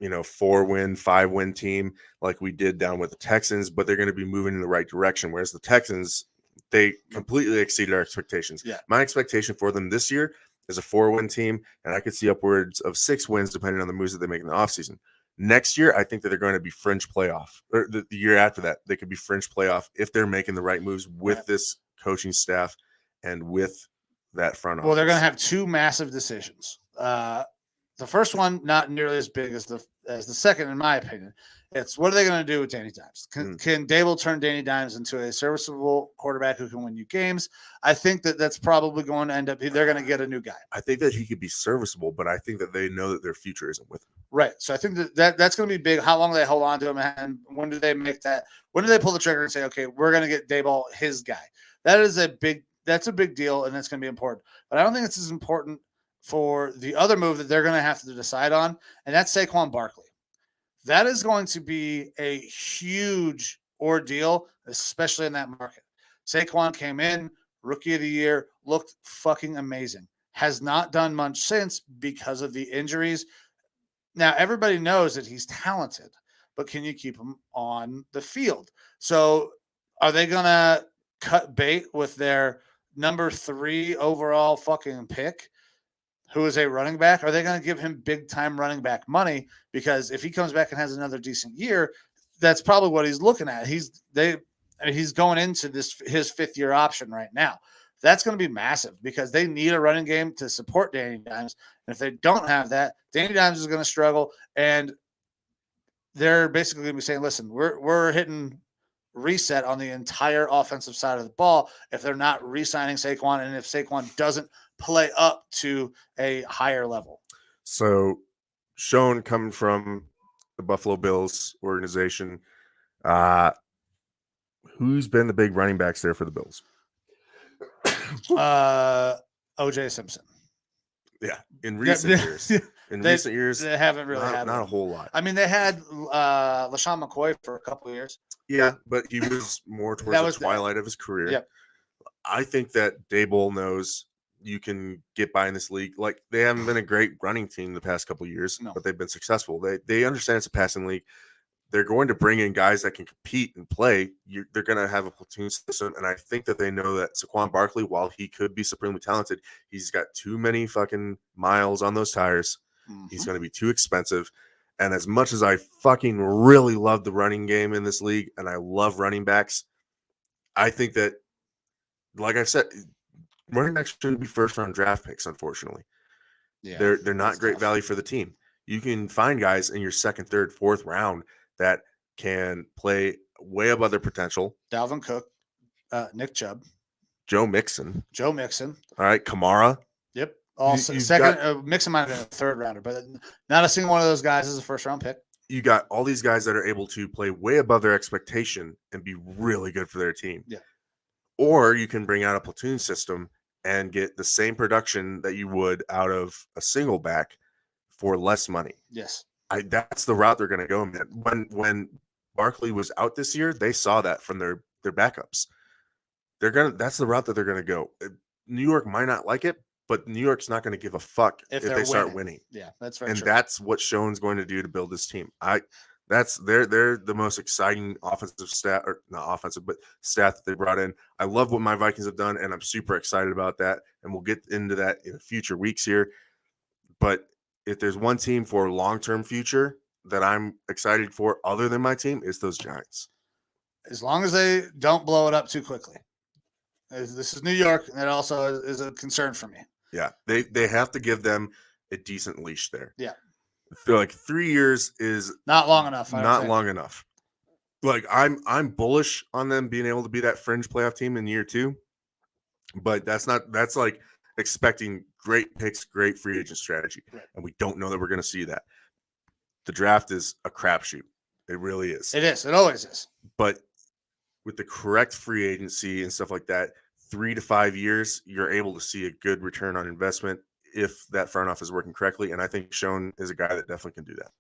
4-win, 5-win team like we did down with the Texans, but they're going to be moving in the right direction. Whereas the Texans, they completely exceeded our expectations.
Yeah.
My expectation for them this year is a 4-win team, and I could see upwards of 6 wins depending on the moves that they make in the offseason. Next year, I think that they're going to be fringe playoff. Or the year after that, they could be fringe playoff if they're making the right moves with this coaching staff and with that front office.
Well, they're going to have 2 massive decisions. The first one, not nearly as big as the second, in my opinion. It's what are they going to do with Danny Dimes? Can Dable turn Danny Dimes into a serviceable quarterback who can win you games? I think that's probably going to end up – they're going to get a new guy.
I think that he could be serviceable, but I think that they know that their future isn't with him.
Right. So I think that's going to be big. How long do they hold on to him, and when do they make that – when do they pull the trigger and say, okay, we're going to get Dable his guy? That's a big deal, and that's going to be important. But I don't think it's as important for the other move that they're going to have to decide on, and that's Saquon Barkley. That is going to be a huge ordeal, especially in that market. Saquon came in, rookie of the year, looked fucking amazing. Has not done much since because of the injuries. Now, everybody knows that he's talented, but can you keep him on the field? So are they going to cut bait with their number 3 overall fucking pick, who is a running back? Are they going to give him big-time running back money? Because if he comes back and has another decent year, that's probably what he's looking at. He's going into his 5th-year option right now. That's going to be massive because they need a running game to support Danny Dimes. And if they don't have that, Danny Dimes is going to struggle. And they're basically going to be saying, listen, we're hitting reset on the entire offensive side of the ball if they're not re-signing Saquon and if Saquon doesn't play up to a higher level.
So Sean, coming from the Buffalo Bills organization, who's been the big running backs there for the Bills?
OJ Simpson.
Yeah, in recent years. Recent years,
they haven't really had
not a whole lot.
I mean, they had LaShawn McCoy for a couple of years.
Yeah, but he was more towards the twilight of his career.
Yep.
I think that Dable knows you can get by in this league. Like, they haven't been a great running team the past couple of years, but they've been successful. They understand it's a passing league. They're going to bring in guys that can compete and play. They're going to have a platoon system, and I think that they know that Saquon Barkley, while he could be supremely talented, he's got too many fucking miles on those tires. Mm-hmm. He's going to be too expensive. And as much as I fucking really love the running game in this league, and I love running backs, I think that, like I said, running backs shouldn't be first-round draft picks, unfortunately. Yeah, they're not great value for the team. You can find guys in your 2nd, 3rd, 4th round that can play way above their potential.
Dalvin Cook, Nick Chubb,
Joe Mixon.
All
right, Kamara.
Yep. Also, Mixon might have been a 3rd rounder, but not a single one of those guys is a 1st-round pick.
You got all these guys that are able to play way above their expectation and be really good for their team.
Yeah.
Or you can bring out a platoon system and get the same production that you would out of a single back for less money.
Yes.
That's the route they're going to go, man. When Barkley was out this year, they saw that from their backups. That's the route that they're going to go. New York might not like it, but New York's not going to give a fuck if they start winning.
Yeah, that's very
true.
And
that's what Schoen's going to do to build this team. They're the most exciting offensive stat, or not offensive, but stat that they brought in. I love what my Vikings have done, and I'm super excited about that. And we'll get into that in future weeks here. But if there's one team for long-term future that I'm excited for other than my team, it's those Giants.
As long as they don't blow it up too quickly. This is New York, and that also is a concern for me.
Yeah, they have to give them a decent leash there.
Yeah.
I feel like 3 years is
not long enough.
Long enough. Like, I'm bullish on them being able to be that fringe playoff team in year 2, but that's like expecting great picks, great free agent strategy, right. And we don't know that we're going to see that. The draft is a crapshoot. It really is.
It is. It always is.
But with the correct free agency and stuff like that, 3 to 5 years, you're able to see a good return on investment. if that front office is working correctly. And I think Schoen is a guy that definitely can do that.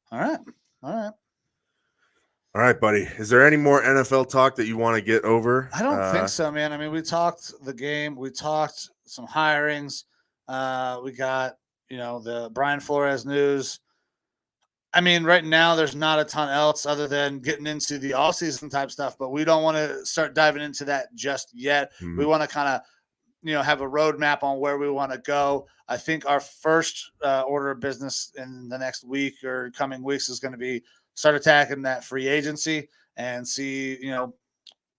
All
right, buddy. Is there any more NFL talk that you want to get over?
I don't think so, man. I mean, we talked the game. We talked some hirings. We got, the Brian Flores news. I mean, right now there's not a ton else other than getting into the offseason type stuff, but we don't want to start diving into that just yet. Mm-hmm. We want to kind of, have a roadmap on where we want to go. I think our first order of business in the next week or coming weeks is going to be start attacking that free agency and see,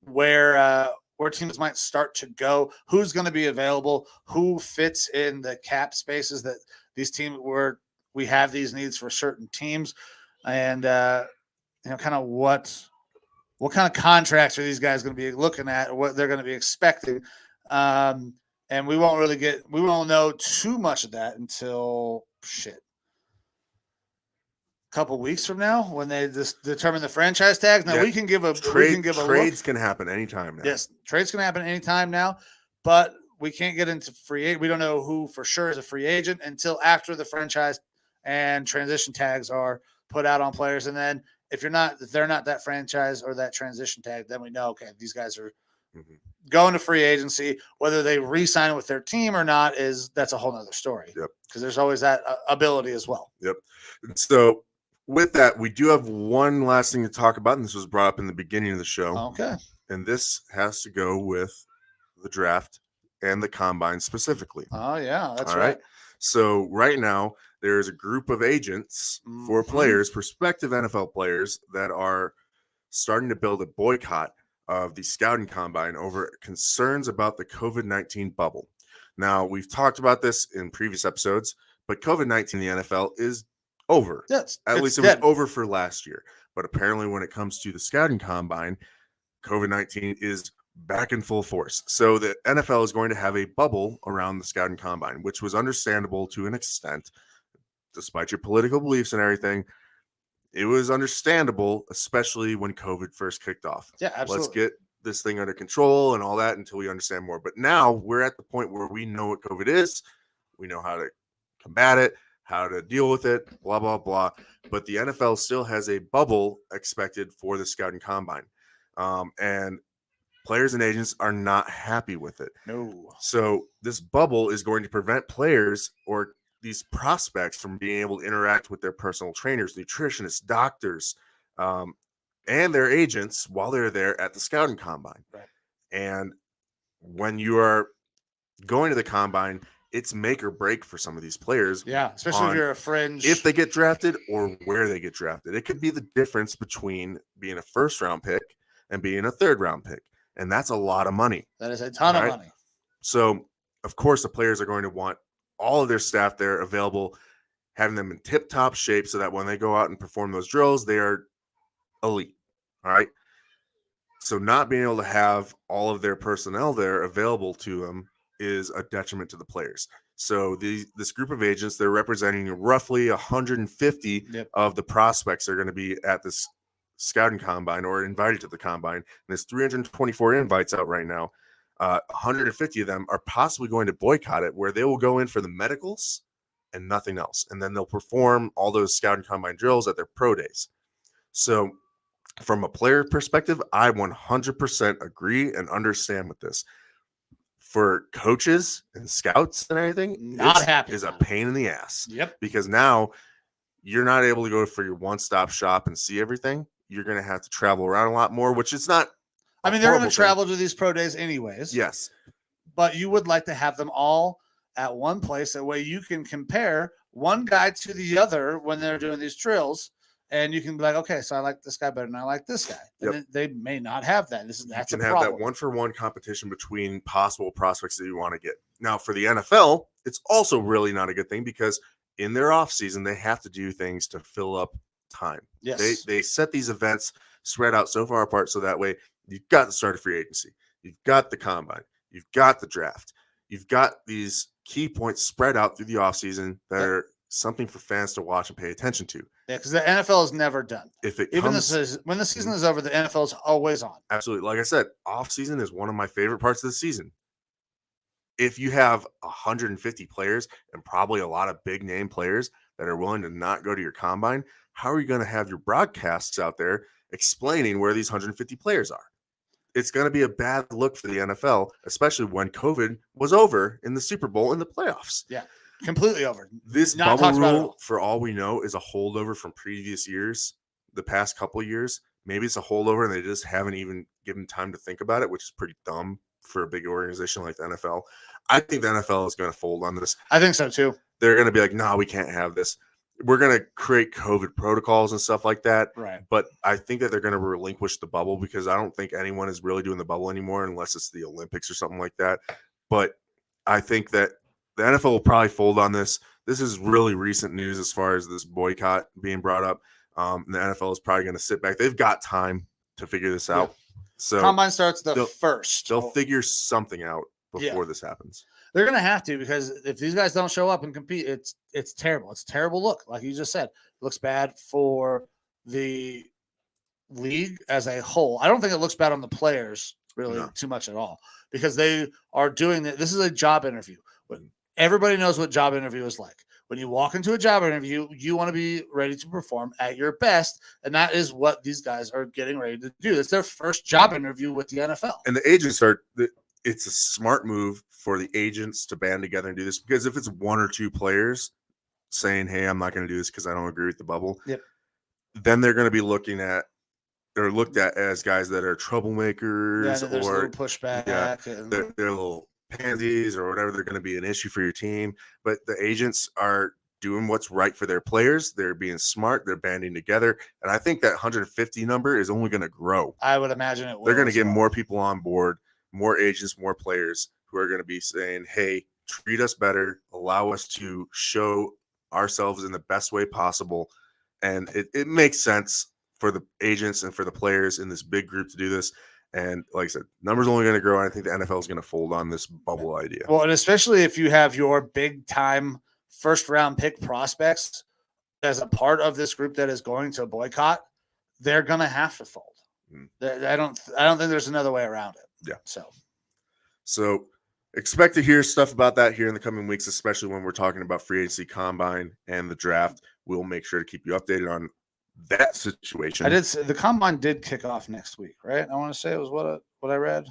where teams might start to go, who's going to be available, who fits in the cap spaces that these teams where we have these needs for certain teams, and kind of what kind of contracts are these guys going to be looking at, or what they're going to be expecting. And we won't know too much of that until a couple weeks from now when they just determine the franchise tags. Now we can give a
trades can happen anytime now.
Yes, trades can happen anytime now, but we can't get into free agent. We don't know who for sure is a free agent until after the franchise and transition tags are put out on players. And then if they're not that franchise or that transition tag, then we know, okay, these guys are going to free agency. Whether they re-sign with their team or not that's a whole nother story.
Yep.
Because there's always that ability as well.
Yep. So with that, we do have one last thing to talk about, and this was brought up in the beginning of the show.
Okay.
And this has to go with the draft and the combine specifically.
Oh, yeah, that's right.
So right now, there's a group of agents for players, prospective NFL players, that are starting to build a boycott of the scouting combine over concerns about the COVID-19 bubble. Now, we've talked about this in previous episodes, but COVID-19 in the NFL is over. At least it was over for last year. But apparently when it comes to the scouting combine, COVID-19 is back in full force. So the NFL is going to have a bubble around the scouting combine, which was understandable to an extent, despite your political beliefs and everything. It was understandable, especially when COVID first kicked off.
Yeah, absolutely.
Let's get this thing under control and all that until we understand more. But now we're at the point where we know what COVID is. We know how to combat it, how to deal with it, blah, blah, blah. But the NFL still has a bubble expected for the scouting combine. And players and agents are not happy with it.
No.
So this bubble is going to prevent players or these prospects from being able to interact with their personal trainers, nutritionists, doctors, and their agents while they're there at the scouting combine.
Right.
And when you are going to the combine, it's make or break for some of these players.
Yeah, especially if you're a fringe.
If they get drafted or where they get drafted. It could be the difference between being a first-round pick and being a third-round pick. And that's a lot of money.
That is a ton of money.
So, of course, the players are going to want all of their staff there available, having them in tip-top shape so that when they go out and perform those drills, they are elite. All right? So not being able to have all of their personnel there available to them is a detriment to the players. So this group of agents, they're representing roughly 150 of the prospects that are going to be at this scouting combine or invited to the combine. And there's 324 invites out right now. 150 of them are possibly going to boycott it, where they will go in for the medicals and nothing else. And then they'll perform all those scouting combine drills at their pro days. So from a player perspective, I 100% agree and understand with this. For coaches and scouts and everything,
not happy
is a pain in the ass.
Yep.
Because now you're not able to go for your one-stop shop and see everything. You're going to have to travel around a lot more, which is not.
I mean, they're going to travel to these pro days anyways.
Yes.
But you would like to have them all at one place. That way you can compare one guy to the other when they're doing these drills. And you can be like, okay, so I like this guy better than I like this guy. And they may not have that. That's
you can have that one-for-one competition between possible prospects that you want to get. Now, for the NFL, it's also really not a good thing because in their offseason, they have to do things to fill up time.
Yes.
They set these events spread out so far apart so that way you've got the start of free agency. You've got the combine. You've got the draft. You've got these key points spread out through the offseason that are something for fans to watch and pay attention to.
Yeah, because the NFL is never done.
When the
season is over, the NFL is always on.
Absolutely. Like I said, off season is one of my favorite parts of the season. if you have 150 players and probably a lot of big name players that are willing to not go to your combine, how are you going to have your broadcasts out there explaining where these 150 players are? It's going to be a bad look for the NFL, especially when COVID was over in the Super Bowl and the playoffs.
Yeah, completely over.
This bubble rule, for all we know, is a holdover from previous years, the past couple of years. Maybe it's a holdover and they just haven't even given time to think about it, which is pretty dumb for a big organization like the NFL. I think the NFL is going to fold on this.
I think so too.
They're going to be like, no, we can't have this. We're going to create COVID protocols and stuff like that.
Right.
But I think that they're going to relinquish the bubble because I don't think anyone is really doing the bubble anymore unless it's the Olympics or something like that. But I think that the NFL will probably fold on this. This is really recent news as far as this boycott being brought up. The NFL is probably going to sit back. They've got time to figure this out. So
combine starts the first.
They'll figure something out before this happens.
They're going to have to, because if these guys don't show up and compete, it's terrible. It's a terrible look. Like you just said, it looks bad for the league as a whole. I don't think it looks bad on the players really too much at all, because they are doing that. This is a job interview. Everybody knows what job interview is like. When you walk into a job interview, you want to be ready to perform at your best, and that is what these guys are getting ready to do. It's their first job interview with the NFL.
And the agents it's a smart move for the agents to band together and do this, because if it's one or two players saying, hey, I'm not going to do this because I don't agree with the bubble, then they're going to be looked at as guys that are troublemakers or
pushback.
They're little pansies or whatever. They're going to be an issue for your team. But the agents are doing what's right for their players. They're being smart. They're banding together. And I think that 150 number is only going to grow.
I would imagine it will.
They're going to get more people on board, more agents, more players who are going to be saying, hey, treat us better, allow us to show ourselves in the best way possible. And it makes sense for the agents and for the players in this big group to do this. And like I said, numbers only going to grow. And I think the NFL is going to fold on this bubble idea.
Well, and especially if you have your big time first round pick prospects as a part of this group that is going to boycott, they're going to have to fold. I don't think there's another way around it.
Yeah. So expect to hear stuff about that here in the coming weeks, especially when we're talking about free agency, combine, and the draft. We'll make sure to keep you updated on that situation.
I did say the combine did kick off next week, right? I want to say it was what I read.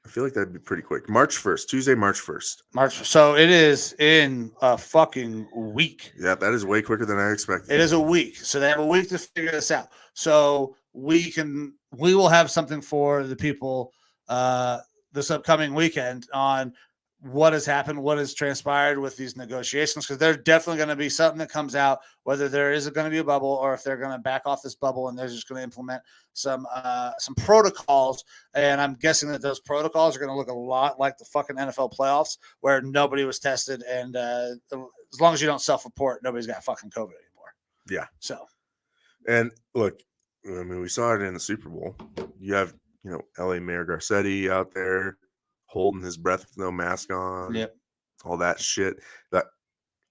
I feel like that'd be pretty quick. March 1st, Tuesday, March 1st.
So it is in a fucking week.
Yeah, that is way quicker than I expected.
It is a week. So they have a week to figure this out. So we will have something for the people this upcoming weekend on what has happened, what has transpired with these negotiations, because there's definitely going to be something that comes out, whether there is going to be a bubble or if they're going to back off this bubble and they're just going to implement some protocols. And I'm guessing that those protocols are going to look a lot like the fucking NFL playoffs, where nobody was tested, and as long as you don't self-report, nobody's got fucking COVID anymore.
Yeah.
So,
and look, I mean, we saw it in the Super Bowl. You have, LA Mayor Garcetti out there holding his breath with no mask on.
Yep.
All that shit. That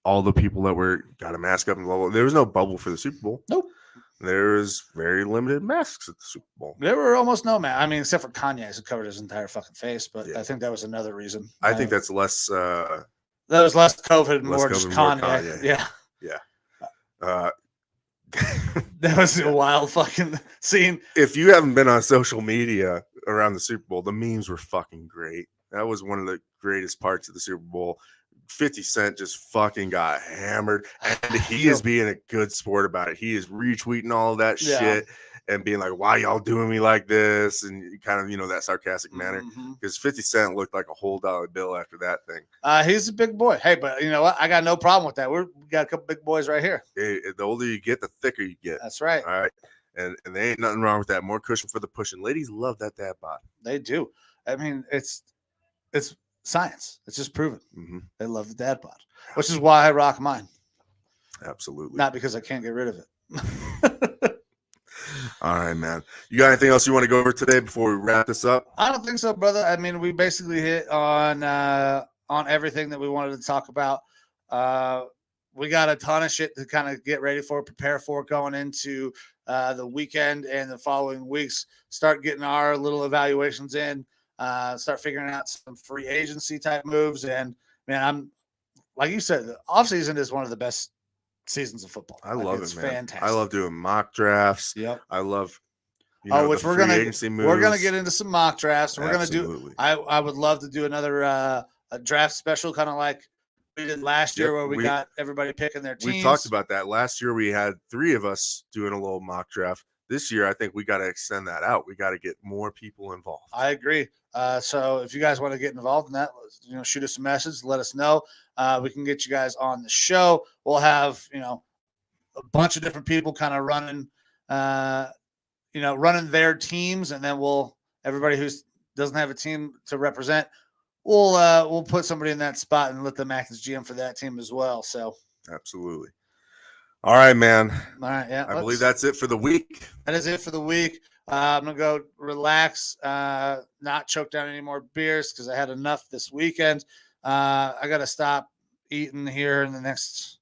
all the people that got a mask up and blah, blah. There was no bubble for the Super Bowl.
Nope.
There was very limited masks at the Super Bowl.
There were almost no masks. I mean, except for Kanye, who covered his entire fucking face. But I think that was another reason.
I think that's less. That
was less COVID, more just Kanye.
More Kanye. Yeah.
That was a wild fucking scene.
If you haven't been on social media around the Super Bowl, the memes were fucking great. That was one of the greatest parts of the Super Bowl. 50 Cent just fucking got hammered, and he is being a good sport about it. He is retweeting all of that shit and being like, why y'all doing me like this? And kind of, that sarcastic manner, because 50 Cent looked like a whole dollar bill after that thing.
He's a big boy. Hey, but you know what? I got no problem with that. We got a couple big boys right here.
Hey, the older you get, the thicker you get.
That's right.
All right. And there ain't nothing wrong with that. More cushion for the pushing. Ladies love that dad bod.
They do. I mean, it's science. It's just proven. They love the dad bod, which is why I rock mine.
Absolutely.
Not because I can't get rid of it.
All right, man. You got anything else you want to go over today before we wrap this up?
I don't think so, brother. I mean, we basically hit on everything that we wanted to talk about. we got a ton of shit to kind of get ready for, prepare for going into the weekend and the following weeks. Start getting our little evaluations in, start figuring out some free agency type moves. And man, I'm like you said, the offseason is one of the best seasons of football.
I love it, man.
Fantastic.
I love doing mock drafts.
Yep.
I love
which we're gonna get into some mock drafts. We're
Absolutely.
gonna do. I would love to do another a draft special, kind of like we did last year, where we got everybody picking their teams.
We talked about that last year. We had 3 of us doing a little mock draft. This year, I think we got to extend that out. We got to get more people involved.
I agree. So if you guys want to get involved in that, shoot us a message. Let us know. We can get you guys on the show. We'll have a bunch of different people kind of running. Running their teams, and then everybody who doesn't have a team to represent, we'll put somebody in that spot and let them act as GM for that team as well. So
absolutely. All right, man.
All right, yeah.
I believe that's it for the week.
That is it for the week. I'm gonna go relax, not choke down any more beers because I had enough this weekend. I gotta stop eating here in the next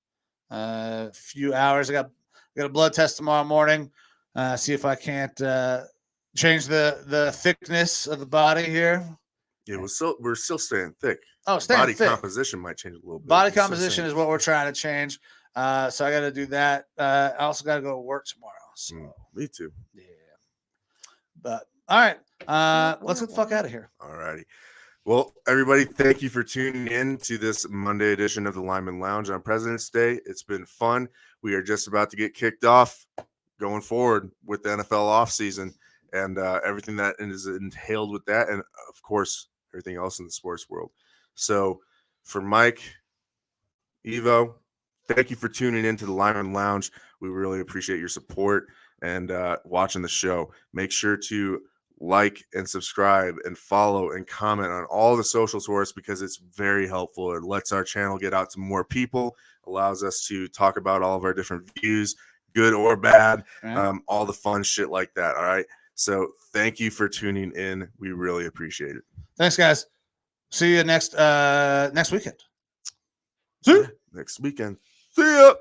few hours. I got a blood test tomorrow morning. See if I can't change the thickness of the body here.
Yeah, we're still staying thick.
Oh, staying
body
thick.
Composition might change a little bit.
Body composition is what we're trying to change. So I got to do that. I also got to go to work tomorrow. So.
Me too.
Yeah. But all right, let's get the fuck out of here.
All righty. Well, everybody, thank you for tuning in to this Monday edition of the Lineman Lounge on President's Day. It's been fun. We are just about to get kicked off going forward with the NFL offseason and everything that is entailed with that, and of course everything else in the sports world. So for Mike, Evo, thank you for tuning into the Lineman Lounge. We really appreciate your support and watching the show. Make sure to like and subscribe and follow and comment on all the socials for us, because it's very helpful. It lets our channel get out to more people, allows us to talk about all of our different views, good or bad, all the fun shit like that. All right. So thank you for tuning in. We really appreciate it.
Thanks, guys. See you next weekend.
See you next weekend. See ya.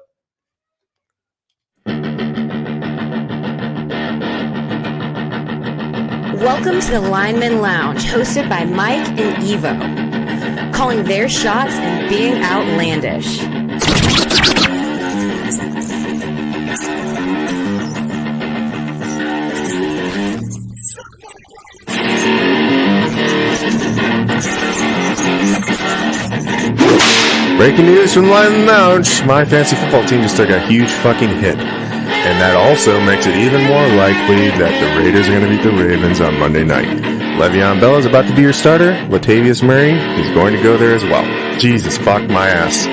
Welcome to the Lineman Lounge, hosted by Mike and Evo, calling their shots and being outlandish.
Breaking news from the Lineman Lounge. My fantasy football team just took a huge fucking hit. And that also makes it even more likely that the Raiders are going to beat the Ravens on Monday night. Le'Veon Bell is about to be your starter. Latavius Murray is going to go there as well. Jesus, fuck my ass.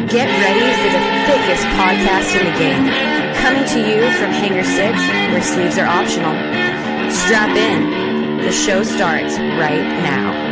Get ready for the thickest podcast in the game. Coming to you from Hangar 6, where sleeves are optional. Strap in. The show starts right now.